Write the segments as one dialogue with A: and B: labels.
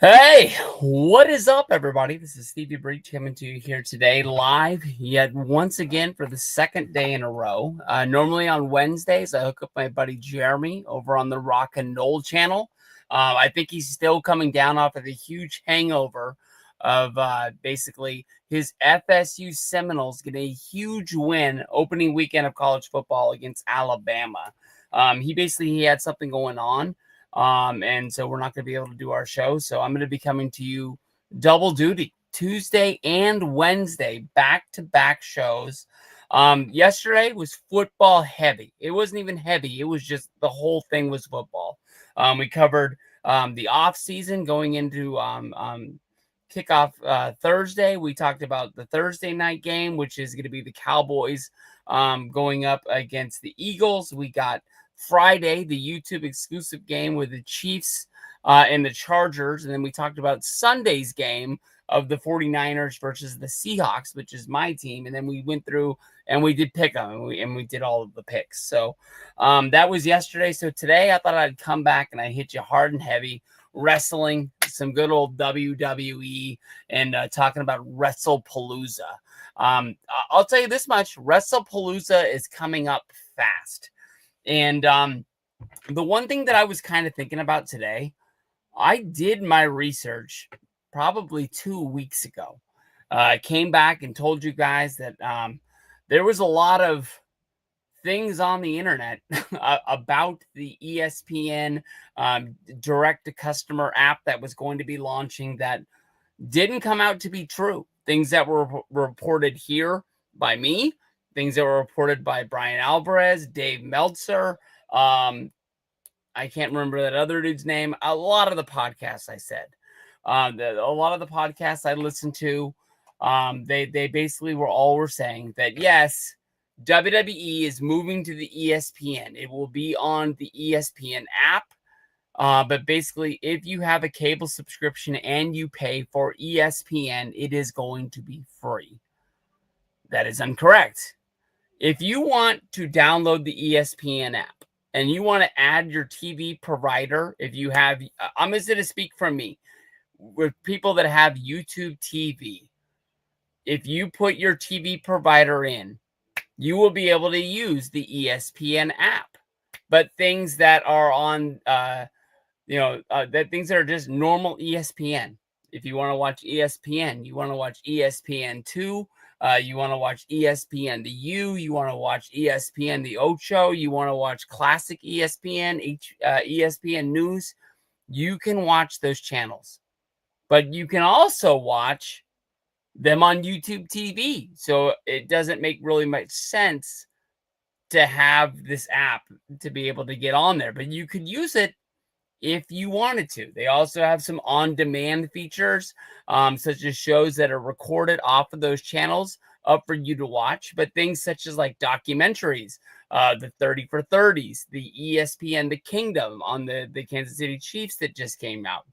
A: Hey, what is up, everybody? This is Stevie Breach coming to you here today, live yet once again for the second day in a row. Normally on Wednesdays, I hook up my buddy Jeremy over on the Rock and Roll channel. I think he's still coming down off of the huge hangover of basically his FSU Seminoles getting a huge win opening weekend of college football against Alabama. He had something going on. And so we're not going to be able to do our show. So I'm going to be coming to you double duty Tuesday and Wednesday, back to back shows. Yesterday was football heavy. It wasn't even heavy. It was just the whole thing was football. We covered the off season going into kickoff Thursday. We talked about the Thursday night game, which is going to be the Cowboys going up against the Eagles. We got Friday, the YouTube exclusive game with the Chiefs and the Chargers. And then we talked about Sunday's game of the 49ers versus the Seahawks, which is my team. And then we went through and we did pick them and we did all of the picks. So that was yesterday. So today I thought I'd come back and I hit you hard and heavy. Wrestling, some good old WWE, and talking about WrestlePalooza. I'll tell you this much: WrestlePalooza is coming up fast. And the one thing that I was kind of thinking about today, I did my research probably 2 weeks ago. I came back and told you guys that there was a lot of things on the internet about the ESPN direct-to-customer app that was going to be launching that didn't come out to be true. Things that were reported here by me, things that were reported by Brian Alvarez, Dave Meltzer. I can't remember that other dude's name. A lot of the podcasts I said, a lot of the podcasts I listened to, they basically were saying that yes, WWE is moving to the ESPN. It will be on the ESPN app. But basically, if you have a cable subscription and you pay for ESPN, it is going to be free. That is incorrect. If you want to download the ESPN app and you want to add your TV provider, if you have, I'm just going to speak from me, with people that have YouTube TV, if you put your TV provider in, you will be able to use the ESPN app. But things that are on, that things that are just normal ESPN. If you want to watch ESPN, you want to watch ESPN2, you want to watch ESPN the U, you want to watch ESPN the Ocho, you want to watch classic ESPN, ESPN News, you can watch those channels. But you can also watch them on YouTube TV. So it doesn't make really much sense to have this app to be able to get on there. But you could use it if you wanted to. They also have some on-demand features, such as shows that are recorded off of those channels up for you to watch, but things such as like documentaries, the 30 for 30s, the ESPN The Kingdom on the Kansas City Chiefs that just came out.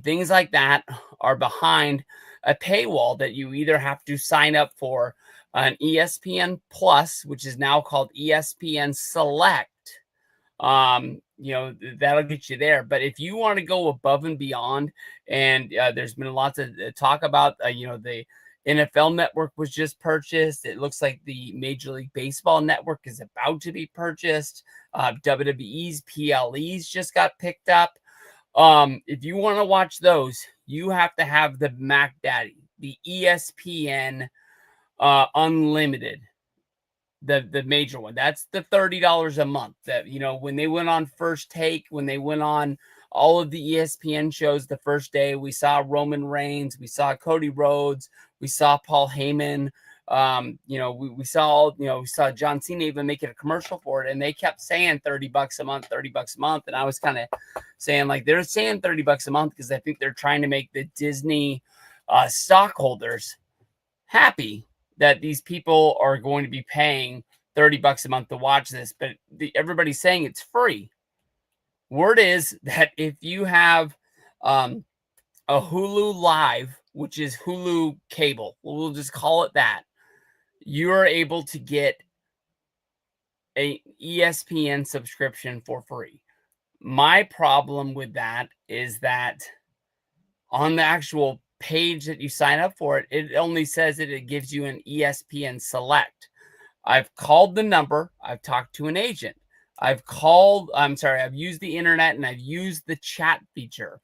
A: Things like that are behind a paywall that you either have to sign up for an ESPN Plus, which is now called ESPN Select. That'll get you there. But if you want to go above and beyond, and there's been lots of talk about, the NFL network was just purchased. It looks like the Major League Baseball network is about to be purchased. WWE's PLEs just got picked up. If you want to watch those, you have to have the Mac Daddy, the ESPN Unlimited. The major one. That's the $30 a month. That, when they went on First Take, when they went on all of the ESPN shows the first day, we saw Roman Reigns, we saw Cody Rhodes, we saw Paul Heyman. We saw John Cena even making a commercial for it, and they kept saying $30 a month, $30 a month. And I was kind of saying, like, they're saying $30 a month because I think they're trying to make the Disney stockholders happy that these people are going to be paying $30 a month to watch this, but everybody's saying it's free. Word is that if you have a Hulu Live, which is Hulu cable, we'll just call it that, you are able to get a ESPN subscription for free. My problem with that is that on the actual page that you sign up for it, it only says that it gives you an ESPN Select. I've called the number. I've talked to an agent. I've used the internet and I've used the chat feature.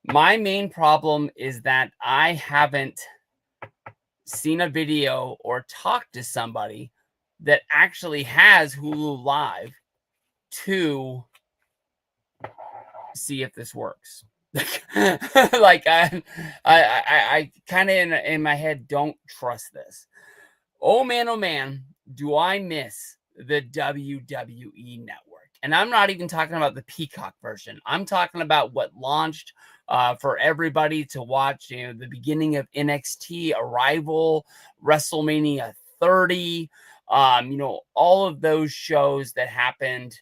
A: My main problem is that I haven't seen a video or talked to somebody that actually has Hulu Live to see if this works. Like I kind of in my head don't trust this. Oh man, do I miss the WWE Network? And I'm not even talking about the Peacock version. I'm talking about what launched for everybody to watch. You know, the beginning of NXT, Arrival, WrestleMania 30. You know, all of those shows that happened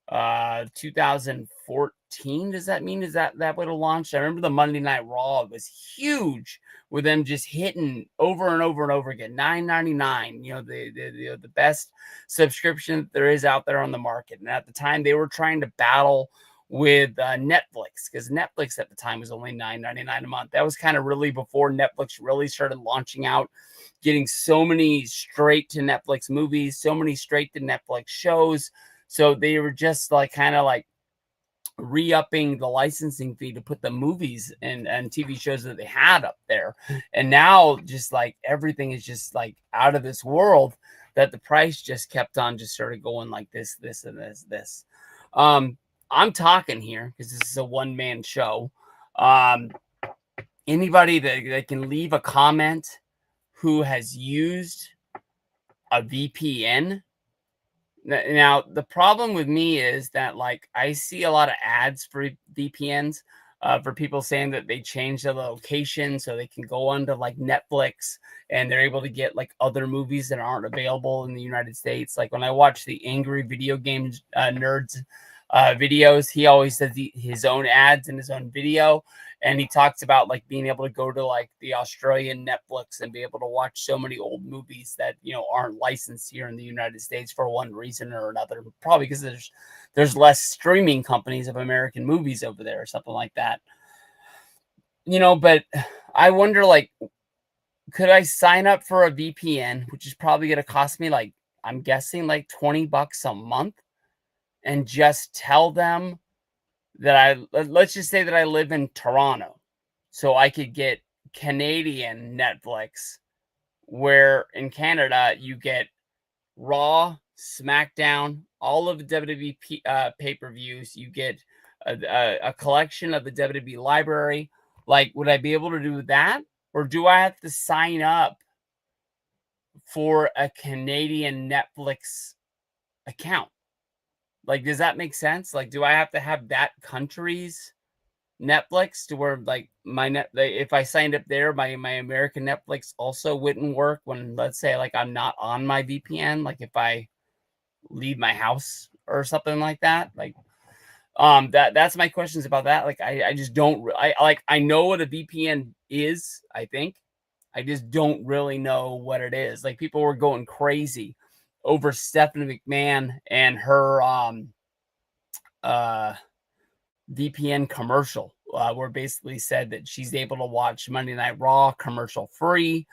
A: 2014. Does that mean that would have launched? I remember the Monday Night Raw was huge with them just hitting over and over and over again. $9.99, you know, the best subscription there is out there on the market. And at the time they were trying to battle with Netflix, because Netflix at the time was only $9.99 a month. That was kind of really before Netflix really started launching out, getting so many straight to Netflix movies, so many straight to Netflix shows. So they were just like kind of like re-upping the licensing fee to put the movies and TV shows that they had up there. And now just like everything is just like out of this world, that the price just kept on just sort of going like this, and this. I'm talking here because this is a one-man show. Anybody that can leave a comment who has used a VPN. Now, the problem with me is that, like, I see a lot of ads for VPNs, for people saying that they change the location so they can go onto like Netflix and they're able to get like other movies that aren't available in the United States. Like when I watch the Angry Video Games Nerds videos, he always says his own ads in his own video. And he talks about like being able to go to like the Australian Netflix and be able to watch so many old movies that, you know, aren't licensed here in the United States for one reason or another. Probably because there's less streaming companies of American movies over there or something like that. You know, but I wonder, like, could I sign up for a VPN, which is probably going to cost me like, I'm guessing like $20 a month, and just tell them that let's just say that I live in Toronto, so I could get Canadian Netflix, where in Canada you get Raw, SmackDown, all of the WWE pay-per-views. You get a collection of the WWE library. Like, would I be able to do that? Or do I have to sign up for a Canadian Netflix account? Like, does that make sense? Like, do I have to have that country's Netflix to where like if I signed up there, my American Netflix also wouldn't work when, let's say, like I'm not on my VPN, like if I leave my house or something like that? Like, that's my questions about that. Like, I just don't, I know what a VPN is, I think. I just don't really know what it is. Like, people were going crazy over Stephanie McMahon and her VPN commercial, where basically said that she's able to watch Monday Night Raw commercial free,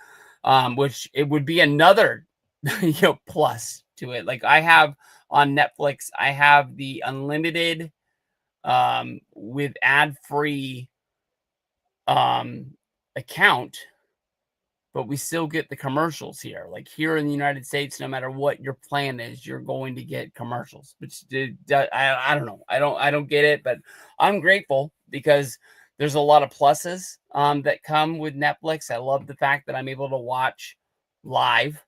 A: which it would be another plus to it. Like, I have on Netflix, I have the unlimited with ad-free account, but we still get the commercials here. Like, here in the United States, no matter what your plan is, you're going to get commercials. Which I don't know. I don't get it, but I'm grateful because there's a lot of pluses that come with Netflix. I love the fact that I'm able to watch live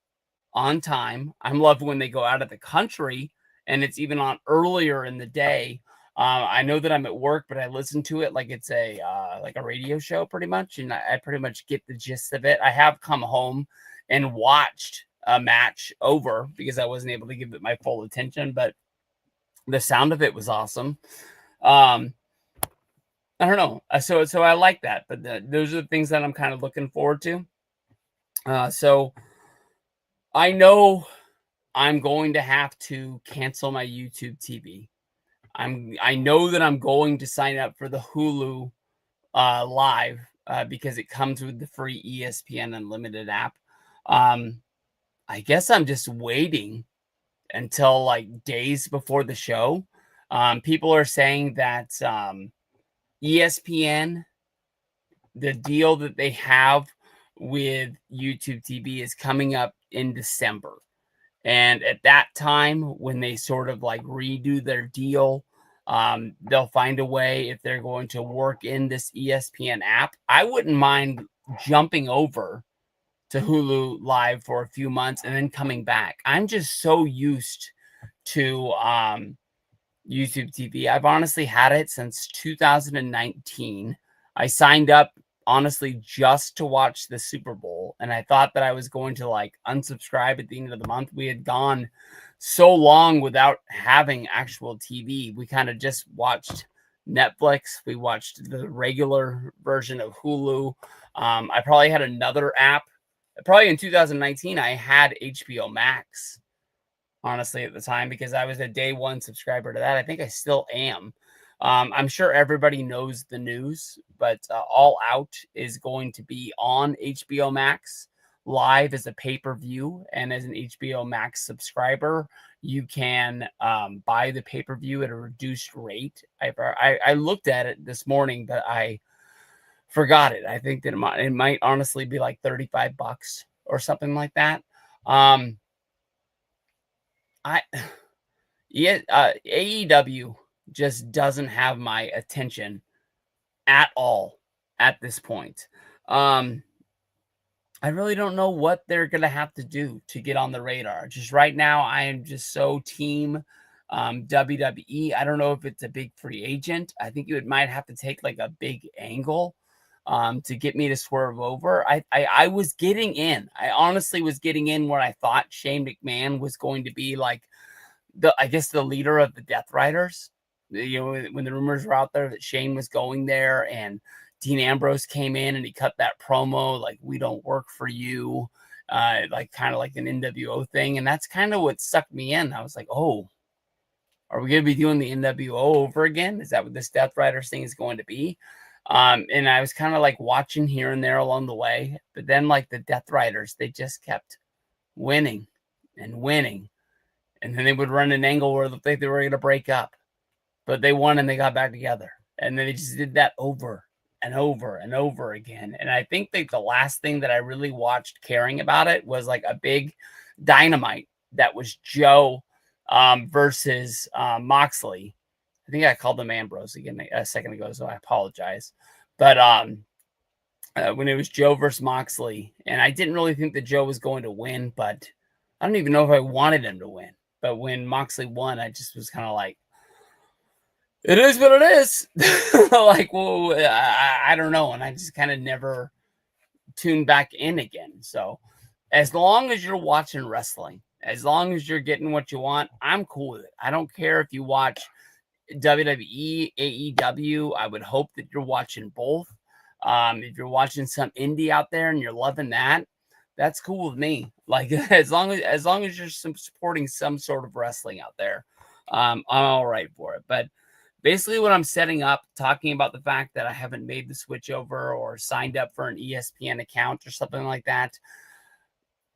A: on time. I'm loving when they go out of the country and it's even on earlier in the day. I know that I'm at work, but I listen to it like it's a radio show pretty much, and I pretty much get the gist of it. I have come home and watched a match over because I wasn't able to give it my full attention, but the sound of it was awesome. I don't know. So I like that, but those are the things that I'm kind of looking forward to. So I know I'm going to have to cancel my YouTube TV. I know that I'm going to sign up for the Hulu Live because it comes with the free ESPN Unlimited app. I guess I'm just waiting until like days before the show. People are saying that ESPN, the deal that they have with YouTube TV is coming up in December. And at that time, when they sort of like redo their deal, they'll find a way if they're going to work in this ESPN app. I wouldn't mind jumping over to Hulu Live for a few months and then coming back. I'm just so used to YouTube TV. I've honestly had it since 2019. I signed up honestly just to watch the Super Bowl, and I thought that I was going to like unsubscribe at the end of the month. We had gone so long without having actual TV. We kind of just watched Netflix. We watched the regular version of Hulu. I probably had another app. Probably in 2019, I had HBO Max, honestly, at the time, because I was a day one subscriber to that. I think I still am. I'm sure everybody knows the news, but All Out is going to be on HBO Max live as a pay-per-view, and as an HBO Max subscriber, you can buy the pay-per-view at a reduced rate. I looked at it this morning, but I forgot it. I think that it might honestly be like $35 or something like that. AEW just doesn't have my attention at all at this point. I really don't know what they're gonna have to do to get on the radar. Just right now, I am just so team WWE. I don't know if it's a big free agent. I think you might have to take like a big angle to get me to swerve over. I was getting in. I honestly was getting in where I thought Shane McMahon was going to be like I guess the leader of the Death Riders. You know, when the rumors were out there that Shane was going there, and Dean Ambrose came in and he cut that promo like, "We don't work for you," like kind of like an NWO thing, and that's kind of what sucked me in. I was like, "Oh, are we gonna be doing the NWO over again? Is that what this Death Riders thing is going to be?" And I was kind of like watching here and there along the way, but then like the Death Riders, they just kept winning and winning. And then they would run an angle where it looked like they were going to break up, but they won and they got back together. And then they just did that over and over and over again. And I think that the last thing that I really watched caring about it was like a big Dynamite that was Joe versus Moxley. I think I called them Ambrose again a second ago, so I apologize. But when it was Joe versus Moxley, and I didn't really think that Joe was going to win, but I don't even know if I wanted him to win. But when Moxley won, I just was kind of like, it is what it is. Like, well, I don't know. And I just kind of never tuned back in again. So as long as you're watching wrestling, as long as you're getting what you want, I'm cool with it. I don't care if you watch WWE, AEW. I would hope that you're watching both. If you're watching some indie out there and you're loving that, that's cool with me. Like as long as you're supporting some sort of wrestling out there, I'm all right for it. But basically what I'm setting up, talking about the fact that I haven't made the switch over or signed up for an ESPN account or something like that.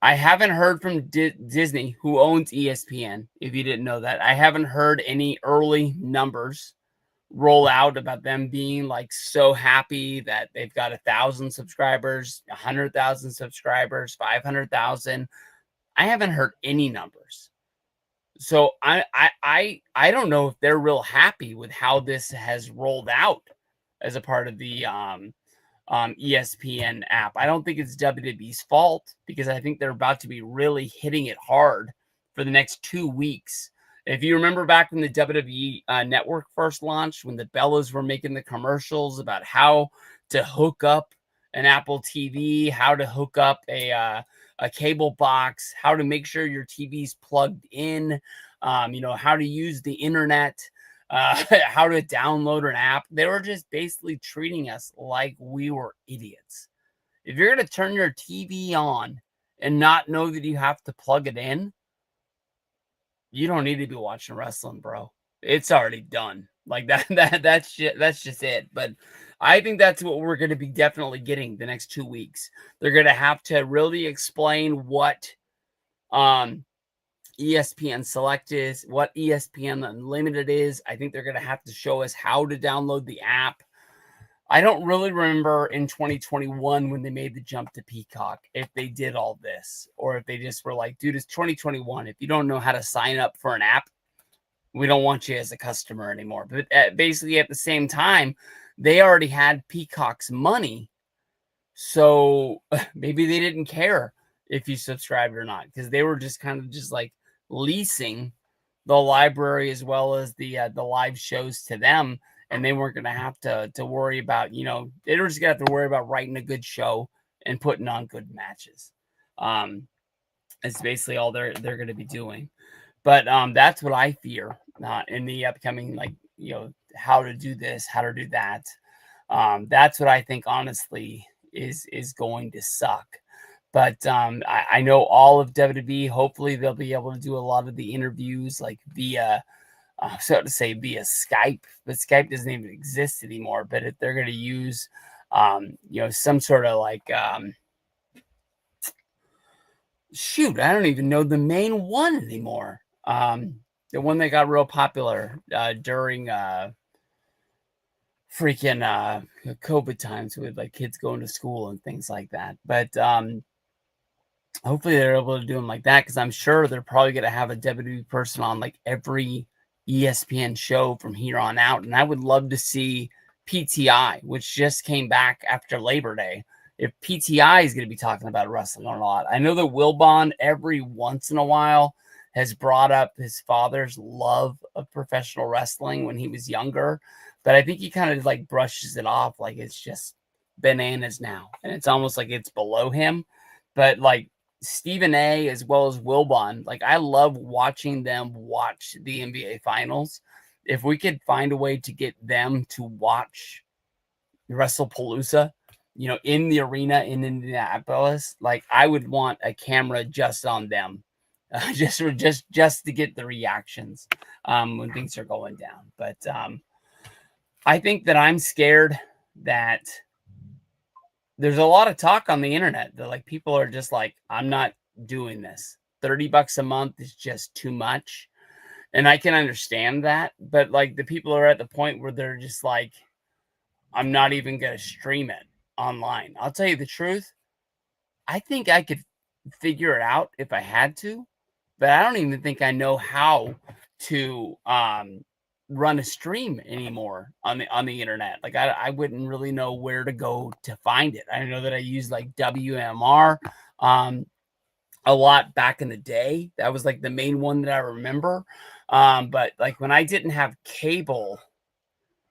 A: I haven't heard from Disney, who owns ESPN, if you didn't know that. I haven't heard any early numbers roll out about them being like so happy that they've got 1,000 subscribers, 100,000 subscribers, 500,000. I haven't heard any numbers. So I don't know if they're real happy with how this has rolled out as a part of the ESPN app. I don't think it's WWE's fault, because I think they're about to be really hitting it hard for the next 2 weeks. If you remember back when the WWE network first launched, when the Bellas were making the commercials about how to hook up an Apple TV, how to hook up a cable box, how to make sure your TV's plugged in, how to use the internet, how to download an app. They were just basically treating us like we were idiots. If you're going to turn your TV on and not know that you have to plug it in, you don't need to be watching wrestling, bro. It's already done. Like that's just it. But I think that's what we're going to be definitely getting the next 2 weeks. They're going to have to really explain what um ESPN Select is, what ESPN Unlimited is. I think they're going to have to show us how to download the app. I don't really remember in 2021 when they made the jump to Peacock if they did all this or if they just were like, dude, it's 2021. If you don't know how to sign up for an app, we don't want you as a customer anymore. But basically, at the same time, they already had Peacock's money. So maybe they didn't care if you subscribed or not because they were just kind of just like leasing the library as well as the live shows to them, and they weren't going to have to worry about, they were just going to have to worry about writing a good show and putting on good matches. It's basically all they're going to be doing. But that's what I fear in the upcoming, like, how to do this, how to do that. That's what I think, honestly, is going to suck. But I know all of WWE. Hopefully, they'll be able to do a lot of the interviews like via, so to say, via Skype. But Skype doesn't even exist anymore. But if they're going to use, some sort of like, shoot, I don't even know the main one anymore. The one that got real popular during freaking COVID times with like kids going to school and things like that. But hopefully they're able to do them like that because I'm sure they're probably going to have a WWE person on like every ESPN show from here on out. And I would love to see PTI, which just came back after Labor Day. If PTI is going to be talking about wrestling a lot, I know that Wilbon every once in a while has brought up his father's love of professional wrestling when he was younger, but I think he kind of like brushes it off like it's just bananas now, and it's almost like it's below him. But like Stephen A as well as Wilbon, like I love watching them watch the NBA Finals. If we could find a way to get them to watch WrestlePalooza, in the arena in Indianapolis, like I would want a camera just on them, just to get the reactions when things are going down. But I think that I'm scared that there's a lot of talk on the internet that like people are just like, I'm not doing this. $30 a month is just too much. And I can understand that, but like the people are at the point where they're just like, I'm not even going to stream it online. I'll tell you the truth. I think I could figure it out if I had to, but I don't even think I know how to run a stream anymore on the internet. Like I wouldn't really know where to go to find it. I know that I use like WMR a lot back in the day. That was like the main one that I remember. But like when I didn't have cable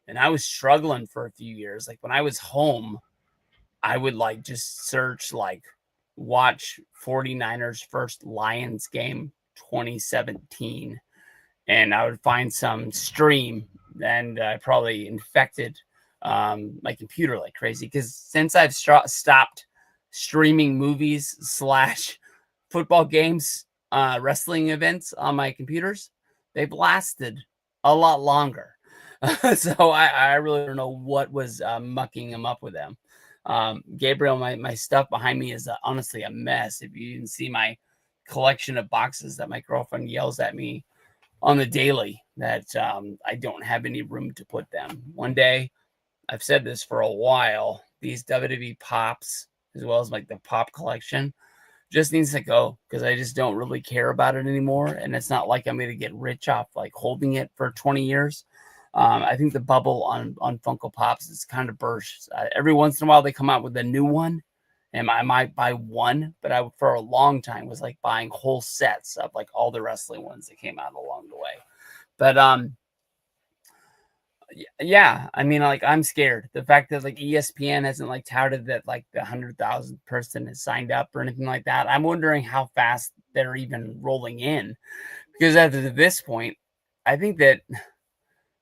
A: and I was struggling for a few years, like when I was home, I would like just search like watch 49ers first Lions game 2017, and I would find some stream, and I probably infected my computer like crazy because since I've stopped streaming movies / football games, wrestling events on my computers, they've lasted a lot longer. So I really don't know what was mucking them up with them. Gabriel, my stuff behind me is honestly a mess. If you didn't see my collection of boxes that my girlfriend yells at me on the daily that I don't have any room to put them. One day, I've said this for a while, these WWE pops, as well as like the pop collection, just needs to go because I just don't really care about it anymore. And it's not like I'm going to get rich off like holding it for 20 years. I think the bubble on Funko Pops is kind of burst. Every once in a while, they come out with a new one, and I might buy one. But I, for a long time, was like buying whole sets of like all the wrestling ones that came out along the way. But yeah, I mean, like I'm scared. The fact that like ESPN hasn't like touted that like the 100,000 person has signed up or anything like that. I'm wondering how fast they're even rolling in, because after this point, I think that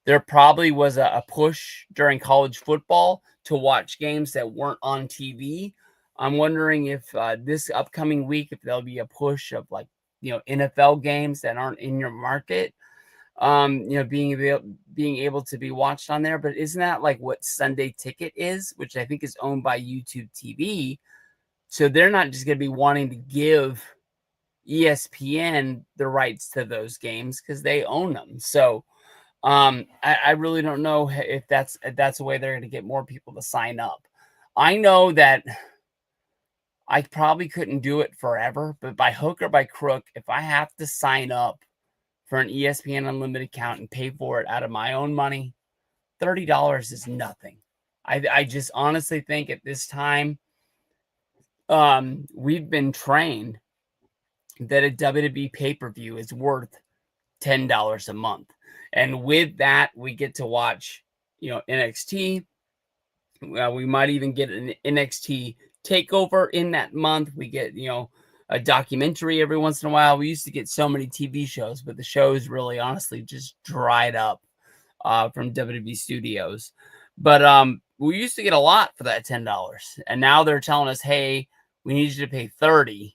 A: there probably was a push during college football to watch games that weren't on TV. I'm wondering if this upcoming week, if there'll be a push of like, NFL games that aren't in your market. being able to be watched on there. But isn't that like what Sunday Ticket is, which I think is owned by YouTube TV? So they're not just going to be wanting to give ESPN the rights to those games because they own them. So I really don't know if that's a way they're going to get more people to sign up. I know that I probably couldn't do it forever, but by hook or by crook, if I have to sign up for an ESPN Unlimited account and pay for it out of my own money, $30 is nothing. I just honestly think at this time, we've been trained that a WWE pay-per-view is worth $10 a month. And with that, we get to watch, NXT. We might even get an NXT takeover in that month. We get, a documentary every once in a while. We used to get so many TV shows, but the shows really honestly just dried up from WWE Studios. But we used to get a lot for that $10. And now they're telling us, hey, we need you to pay $30.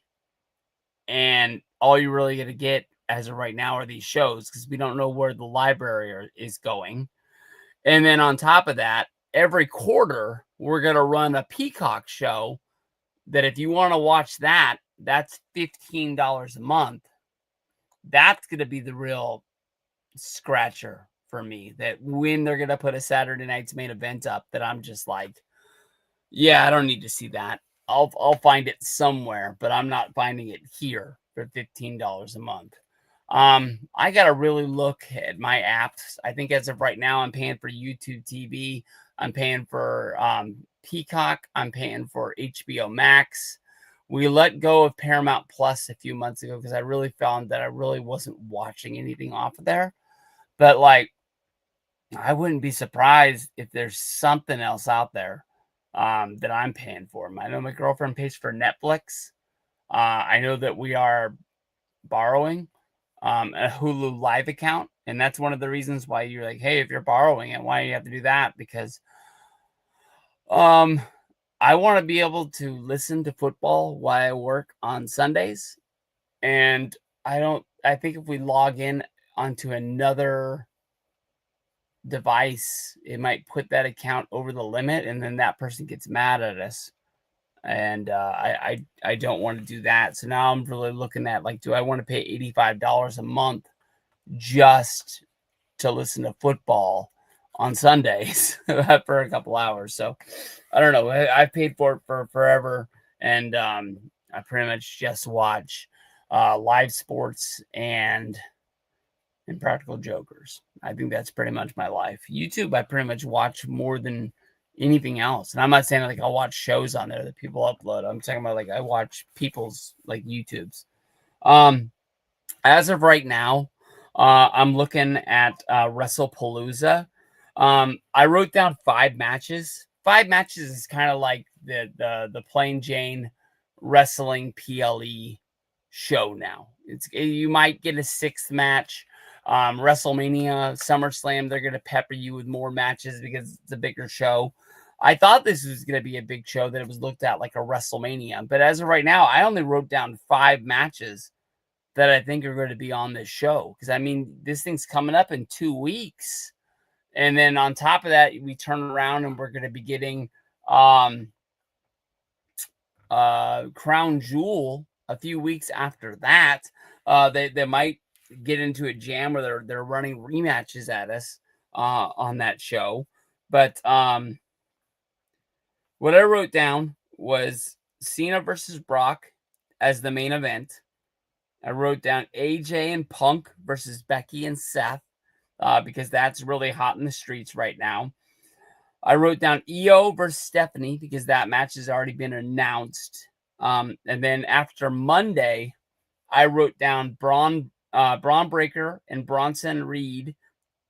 A: And all you're really going to get as of right now are these shows because we don't know where the library is going. And then on top of that, every quarter, we're going to run a Peacock show that if you want to watch that, that's $15 a month. That's going to be the real scratcher for me, that when they're going to put a Saturday night's main event up, that I'm just like, yeah, I don't need to see that. I'll find it somewhere, but I'm not finding it here for $15 a month. I got to really look at my apps. I think as of right now, I'm paying for YouTube TV. I'm paying for Peacock. I'm paying for HBO Max. We let go of Paramount Plus a few months ago because I really found that I really wasn't watching anything off of there. But like, I wouldn't be surprised if there's something else out there that I'm paying for. I know my girlfriend pays for Netflix. I know that we are borrowing a Hulu Live account. And that's one of the reasons why you're like, hey, if you're borrowing it, why do you have to do that? Because I want to be able to listen to football while I work on Sundays. And I think if we log in onto another device, it might put that account over the limit, and then that person gets mad at us. And I don't want to do that. So now I'm really looking at, like, do I want to pay $85 a month just to listen to football on Sundays for a couple hours? So I don't know. I've paid for it for forever, and I pretty much just watch live sports and Practical Jokers. I think that's pretty much my life. YouTube, I pretty much watch more than anything else. And I'm not saying like I'll watch shows on there that people upload. I'm talking about like I watch people's like YouTubes. As of right now, I'm looking at WrestlePalooza. I wrote down 5 matches. 5 matches is kind of like the plain Jane wrestling PLE show now. You might get a 6th match. WrestleMania, SummerSlam, they're going to pepper you with more matches because it's a bigger show. I thought this was going to be a big show, that it was looked at like a WrestleMania. But as of right now, I only wrote down 5 matches that I think are going to be on this show. Because, I mean, this thing's coming up in 2 weeks. And then on top of that, we turn around and we're going to be getting Crown Jewel a few weeks after that. They might get into a jam where they're running rematches at us on that show. But what I wrote down was Cena versus Brock as the main event. I wrote down AJ and Punk versus Becky and Seth because that's really hot in the streets right now. I wrote down Io versus Stephanie because that match has already been announced. And then after Monday, I wrote down Braun Breaker and Bronson Reed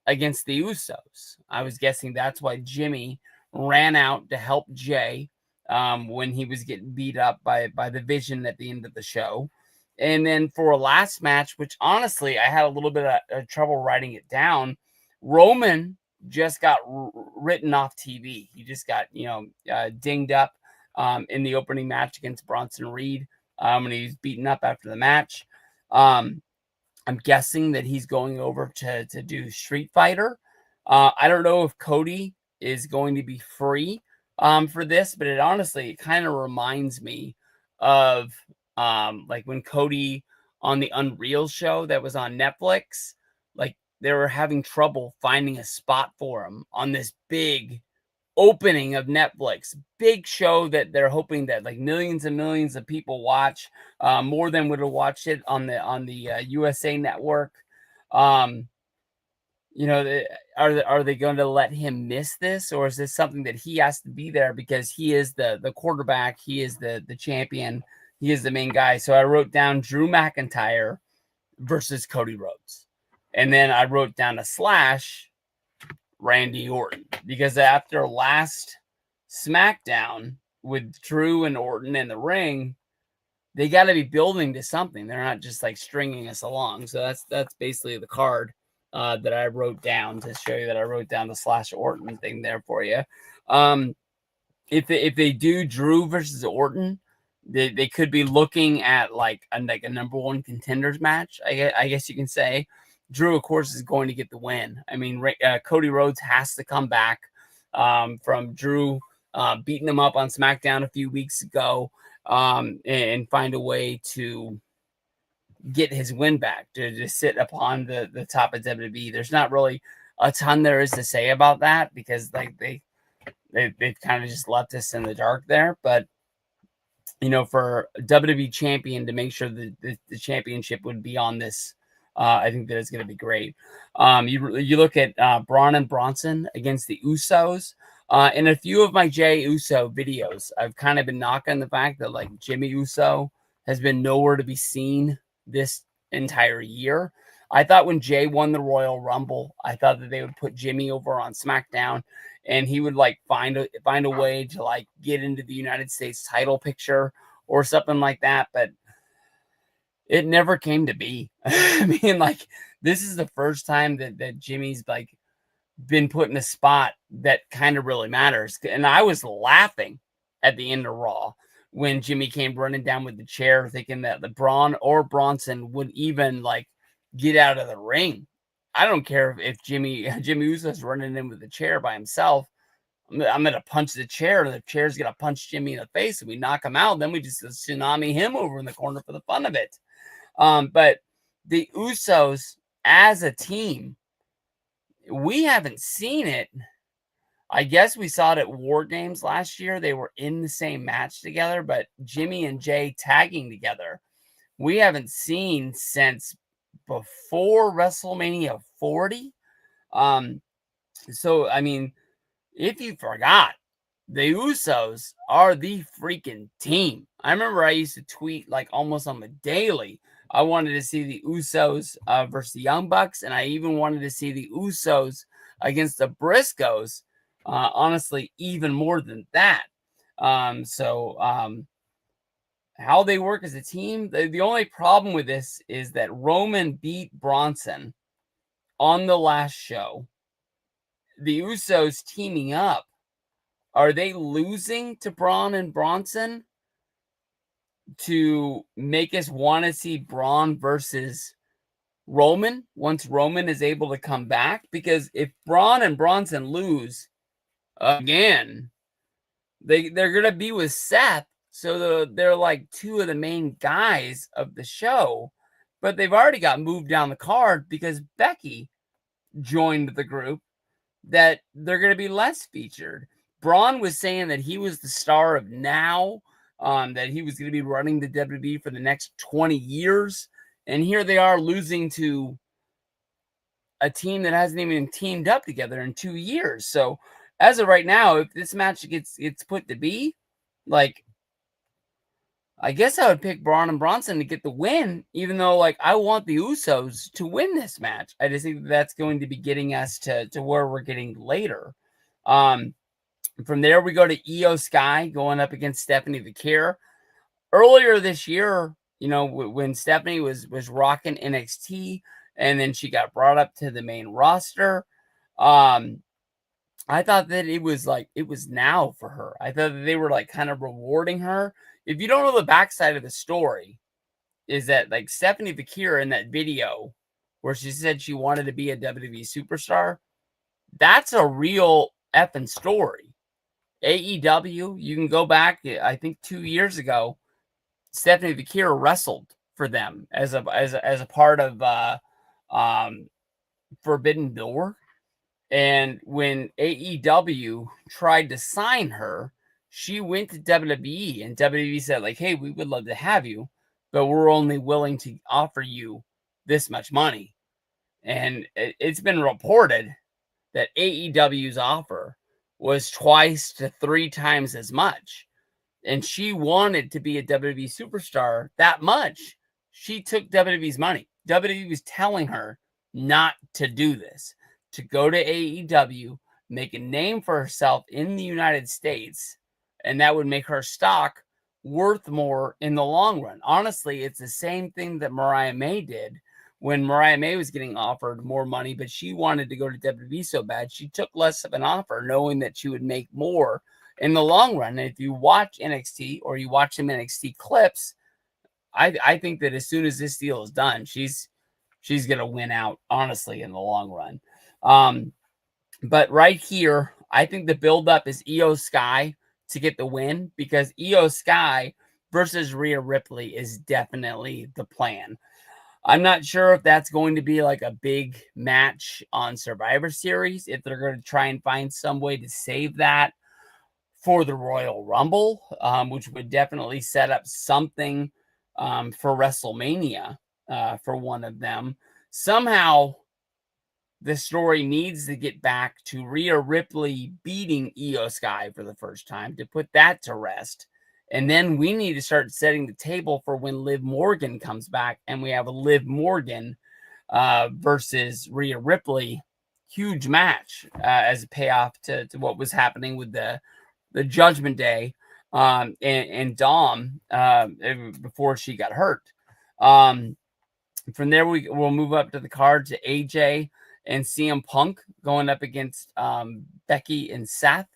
A: against the Usos. I was guessing that's why Jimmy ran out to help Jay when he was getting beat up by the Vision at the end of the show. And then for a last match, which honestly I had a little bit of trouble writing it down, Roman just got written off TV. He just got dinged up in the opening match against Bronson Reed when he was beaten up after the match. I'm guessing that he's going over to do Street Fighter. I don't know if Cody is going to be free for this, but it kind of reminds me of like when Cody on the Unreal show that was on Netflix, like they were having trouble finding a spot for him on this big opening of Netflix, big show that they're hoping that like millions and millions of people watch, more than would have watched it on the USA Network. Um, are they going to let him miss this, or is this something that he has to be there because he is the quarterback, he is the champion, he is the main guy? So I wrote down Drew McIntyre versus Cody Rhodes, and then I wrote down a slash Randy Orton, because after last SmackDown with Drew and Orton in the ring, they got to be building to something. They're not just like stringing us along. So that's basically the card that I wrote down to show you that I wrote down the slash Orton thing there for you. If they do Drew versus Orton, they could be looking at like a number one contenders match. I guess you can say. Drew, of course, is going to get the win. I mean, Cody Rhodes has to come back from Drew beating him up on SmackDown a few weeks ago, and find a way to get his win back, to sit upon the top of WWE. There's not really a ton there is to say about that, because like they've kind of just left us in the dark there. But for WWE champion to make sure that the championship would be on this, I think that it's going to be great. You look at Braun and Bronson against the Usos. In a few of my Jey Uso videos, I've kind of been knocking the fact that like Jimmy Uso has been nowhere to be seen this entire year. I thought when Jey won the Royal Rumble, I thought that they would put Jimmy over on SmackDown, and he would like find a way to like get into the United States title picture or something like that. But it never came to be. I mean, like, this is the first time that Jimmy's like been put in a spot that kind of really matters. And I was laughing at the end of Raw when Jimmy came running down with the chair, thinking that the Braun or Bronson would even like get out of the ring. I don't care if Jimmy Uso's running in with the chair by himself. I'm going to punch the chair, and the chair's going to punch Jimmy in the face, and we knock him out. Then we just tsunami him over in the corner for the fun of it. But the Usos as a team, we haven't seen it. I guess we saw it at War Games last year. They were in the same match together, but Jimmy and Jey tagging together, we haven't seen since before WrestleMania 40. So, I mean, if you forgot, the Usos are the freaking team. I remember I used to tweet like almost on the daily. I wanted to see the Usos versus the Young Bucks, and I even wanted to see the Usos against the Briscoes. Honestly, even more than that. How they work as a team, the only problem with this is that Roman beat Bronson on the last show. The Usos teaming up. Are they losing to Braun and Bronson to make us want to see Braun versus Roman once Roman is able to come back? Because if Braun and Bronson lose again, they're going to be with Seth. So they're like two of the main guys of the show, but they've already got moved down the card because Becky joined the group, that they're going to be less featured. Braun was saying that he was the star of now, that he was going to be running the WWE for the next 20 years. And here they are losing to a team that hasn't even teamed up together in 2 years. So as of right now, if this match gets put to be, like, I guess I would pick Braun and Bronson to get the win, even though like I want the Usos to win this match. I just think that's going to be getting us to where we're getting later. From there, we go to Io Sky going up against Stephanie Vakir. Earlier this year, when Stephanie was rocking NXT, and then she got brought up to the main roster, I thought that it was now for her. I thought that they were like kind of rewarding her. If you don't know the backside of the story, is that like Stephanie Bakir in that video where she said she wanted to be a WWE superstar, that's a real effing story. AEW, you can go back, I think 2 years ago, Stephanie Bakir wrestled for them as a part of um, Forbidden Door. And when AEW tried to sign her, she went to WWE, and WWE said, like, hey, we would love to have you, but we're only willing to offer you this much money. And it's been reported that AEW's offer was twice to 3 times as much. And she wanted to be a WWE superstar that much. She took WWE's money. WWE was telling her not to do this, to go to AEW, make a name for herself in the United States, and that would make her stock worth more in the long run. Honestly, it's the same thing that Mariah May did when Mariah May was getting offered more money, but she wanted to go to WWE so bad. She took less of an offer, knowing that she would make more in the long run. And if you watch NXT or you watch some NXT clips, I think that as soon as this deal is done, she's gonna win out, honestly, in the long run. But right here, I think the buildup is Io Sky to get the win, because Io Sky versus Rhea Ripley is definitely the plan. I'm not sure if that's going to be like a big match on Survivor Series, if they're going to try and find some way to save that for the Royal Rumble, which would definitely set up something for WrestleMania for one of them. Somehow, the story needs to get back to Rhea Ripley beating Io Sky for the first time to put that to rest. And then we need to start setting the table for when Liv Morgan comes back, and we have a Liv Morgan versus Rhea Ripley huge match as a payoff to what was happening with the Judgment Day and Dom before she got hurt. From there, we'll move up to the card to AJ and CM Punk going up against Becky and Seth.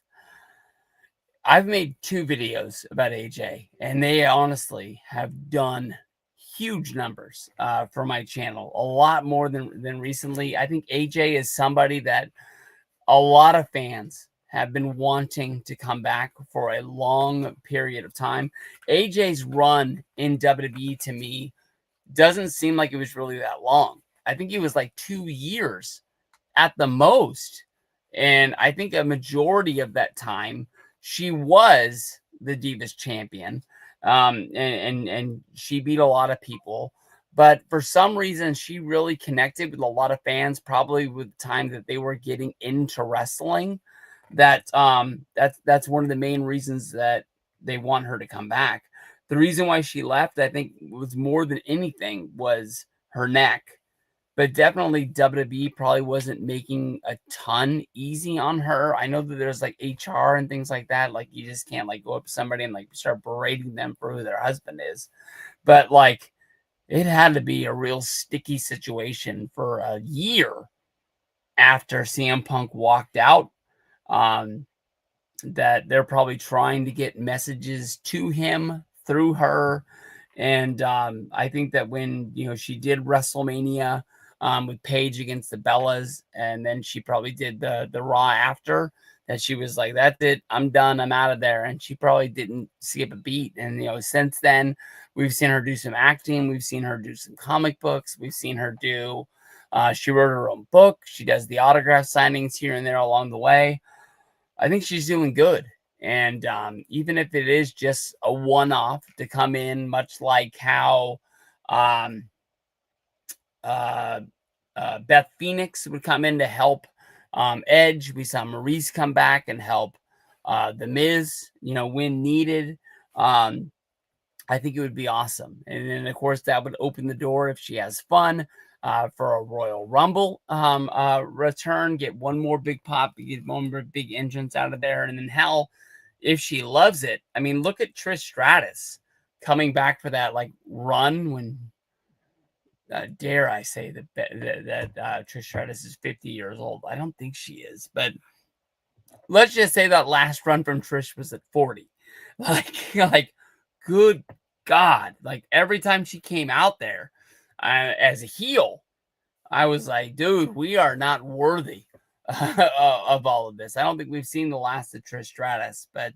A: I've made 2 videos about AJ, and they honestly have done huge numbers for my channel, a lot more than recently. I think AJ is somebody that a lot of fans have been wanting to come back for a long period of time. AJ's run in WWE to me doesn't seem like it was really that long. I think it was like 2 years at the most. And I think a majority of that time, she was the Divas champion. And she beat a lot of people. But for some reason, she really connected with a lot of fans, probably with the time that they were getting into wrestling. That's one of the main reasons that they want her to come back. The reason why she left, I think, was more than anything was her neck. But definitely WWE probably wasn't making a ton easy on her. I know that there's like HR and things like that. Like you just can't like go up to somebody and like start berating them for who their husband is. But like it had to be a real sticky situation for a year after CM Punk walked out. That they're probably trying to get messages to him through her. And I think that when, she did WrestleMania with Paige against the Bellas, and then she probably did the Raw after, that she was like, that's it, I'm done, I'm out of there. And she probably didn't skip a beat. And, since then, we've seen her do some acting. We've seen her do some comic books. We've seen her do, she wrote her own book. She does the autograph signings here and there along the way. I think she's doing good. And even if it is just a one-off to come in, much like how Beth Phoenix would come in to help Edge. We saw Maurice come back and help The Miz, when needed. I think it would be awesome. And then, of course, that would open the door if she has fun for a Royal Rumble return, get one more big pop, get one more big entrance out of there. And then hell, if she loves it, I mean, look at Trish Stratus coming back for that like run when, dare I say that Trish Stratus is 50 years old. I don't think she is, but let's just say that last run from Trish was at 40. Like good God, like every time she came out there as a heel, I was like, dude, we are not worthy of all of this. I don't think we've seen the last of Trish Stratus, but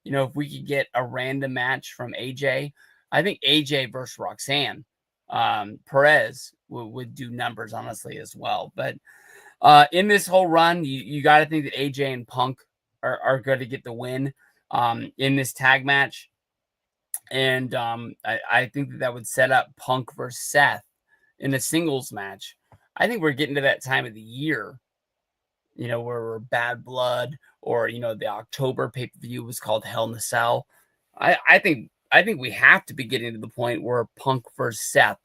A: if we could get a random match from AJ, I think AJ versus Roxanne Perez would do numbers, honestly, as well. But in this whole run, you got to think that AJ and Punk are going to get the win in this tag match. And I think that would set up Punk versus Seth in a singles match. I think we're getting to that time of the year, where we're Bad Blood, or the October pay-per-view was called Hell in a Cell. I think we have to be getting to the point where Punk versus Seth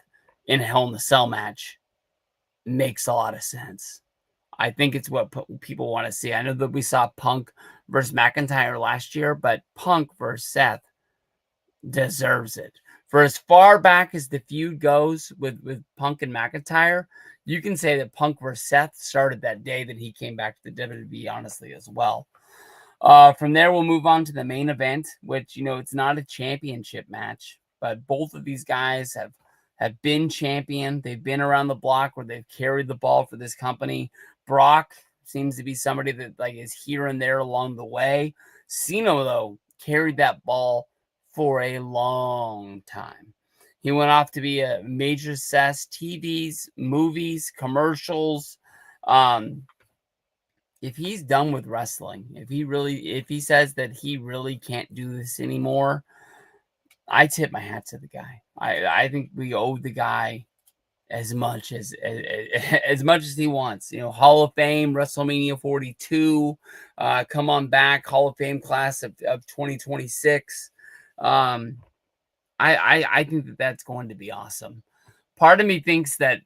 A: in Hell in a Cell match makes a lot of sense. I think it's what people want to see. I know that we saw Punk versus McIntyre last year, but Punk versus Seth deserves it. For as far back as the feud goes with Punk and McIntyre, you can say that Punk versus Seth started that day that he came back to the WWE, honestly, as well. From there, we'll move on to the main event, which, it's not a championship match, but both of these guys have been champion. They've been around the block where they've carried the ball for this company. Brock seems to be somebody that is here and there along the way. Cena, though, carried that ball for a long time. He went off to be a major success, TVs, movies, commercials. If he's done with wrestling, if he says that he really can't do this anymore, I tip my hat to the guy. I think we owe the guy as much as he wants. Hall of Fame, WrestleMania 42, come on back, Hall of Fame class of 2026. I think that that's going to be awesome. Part of me thinks that,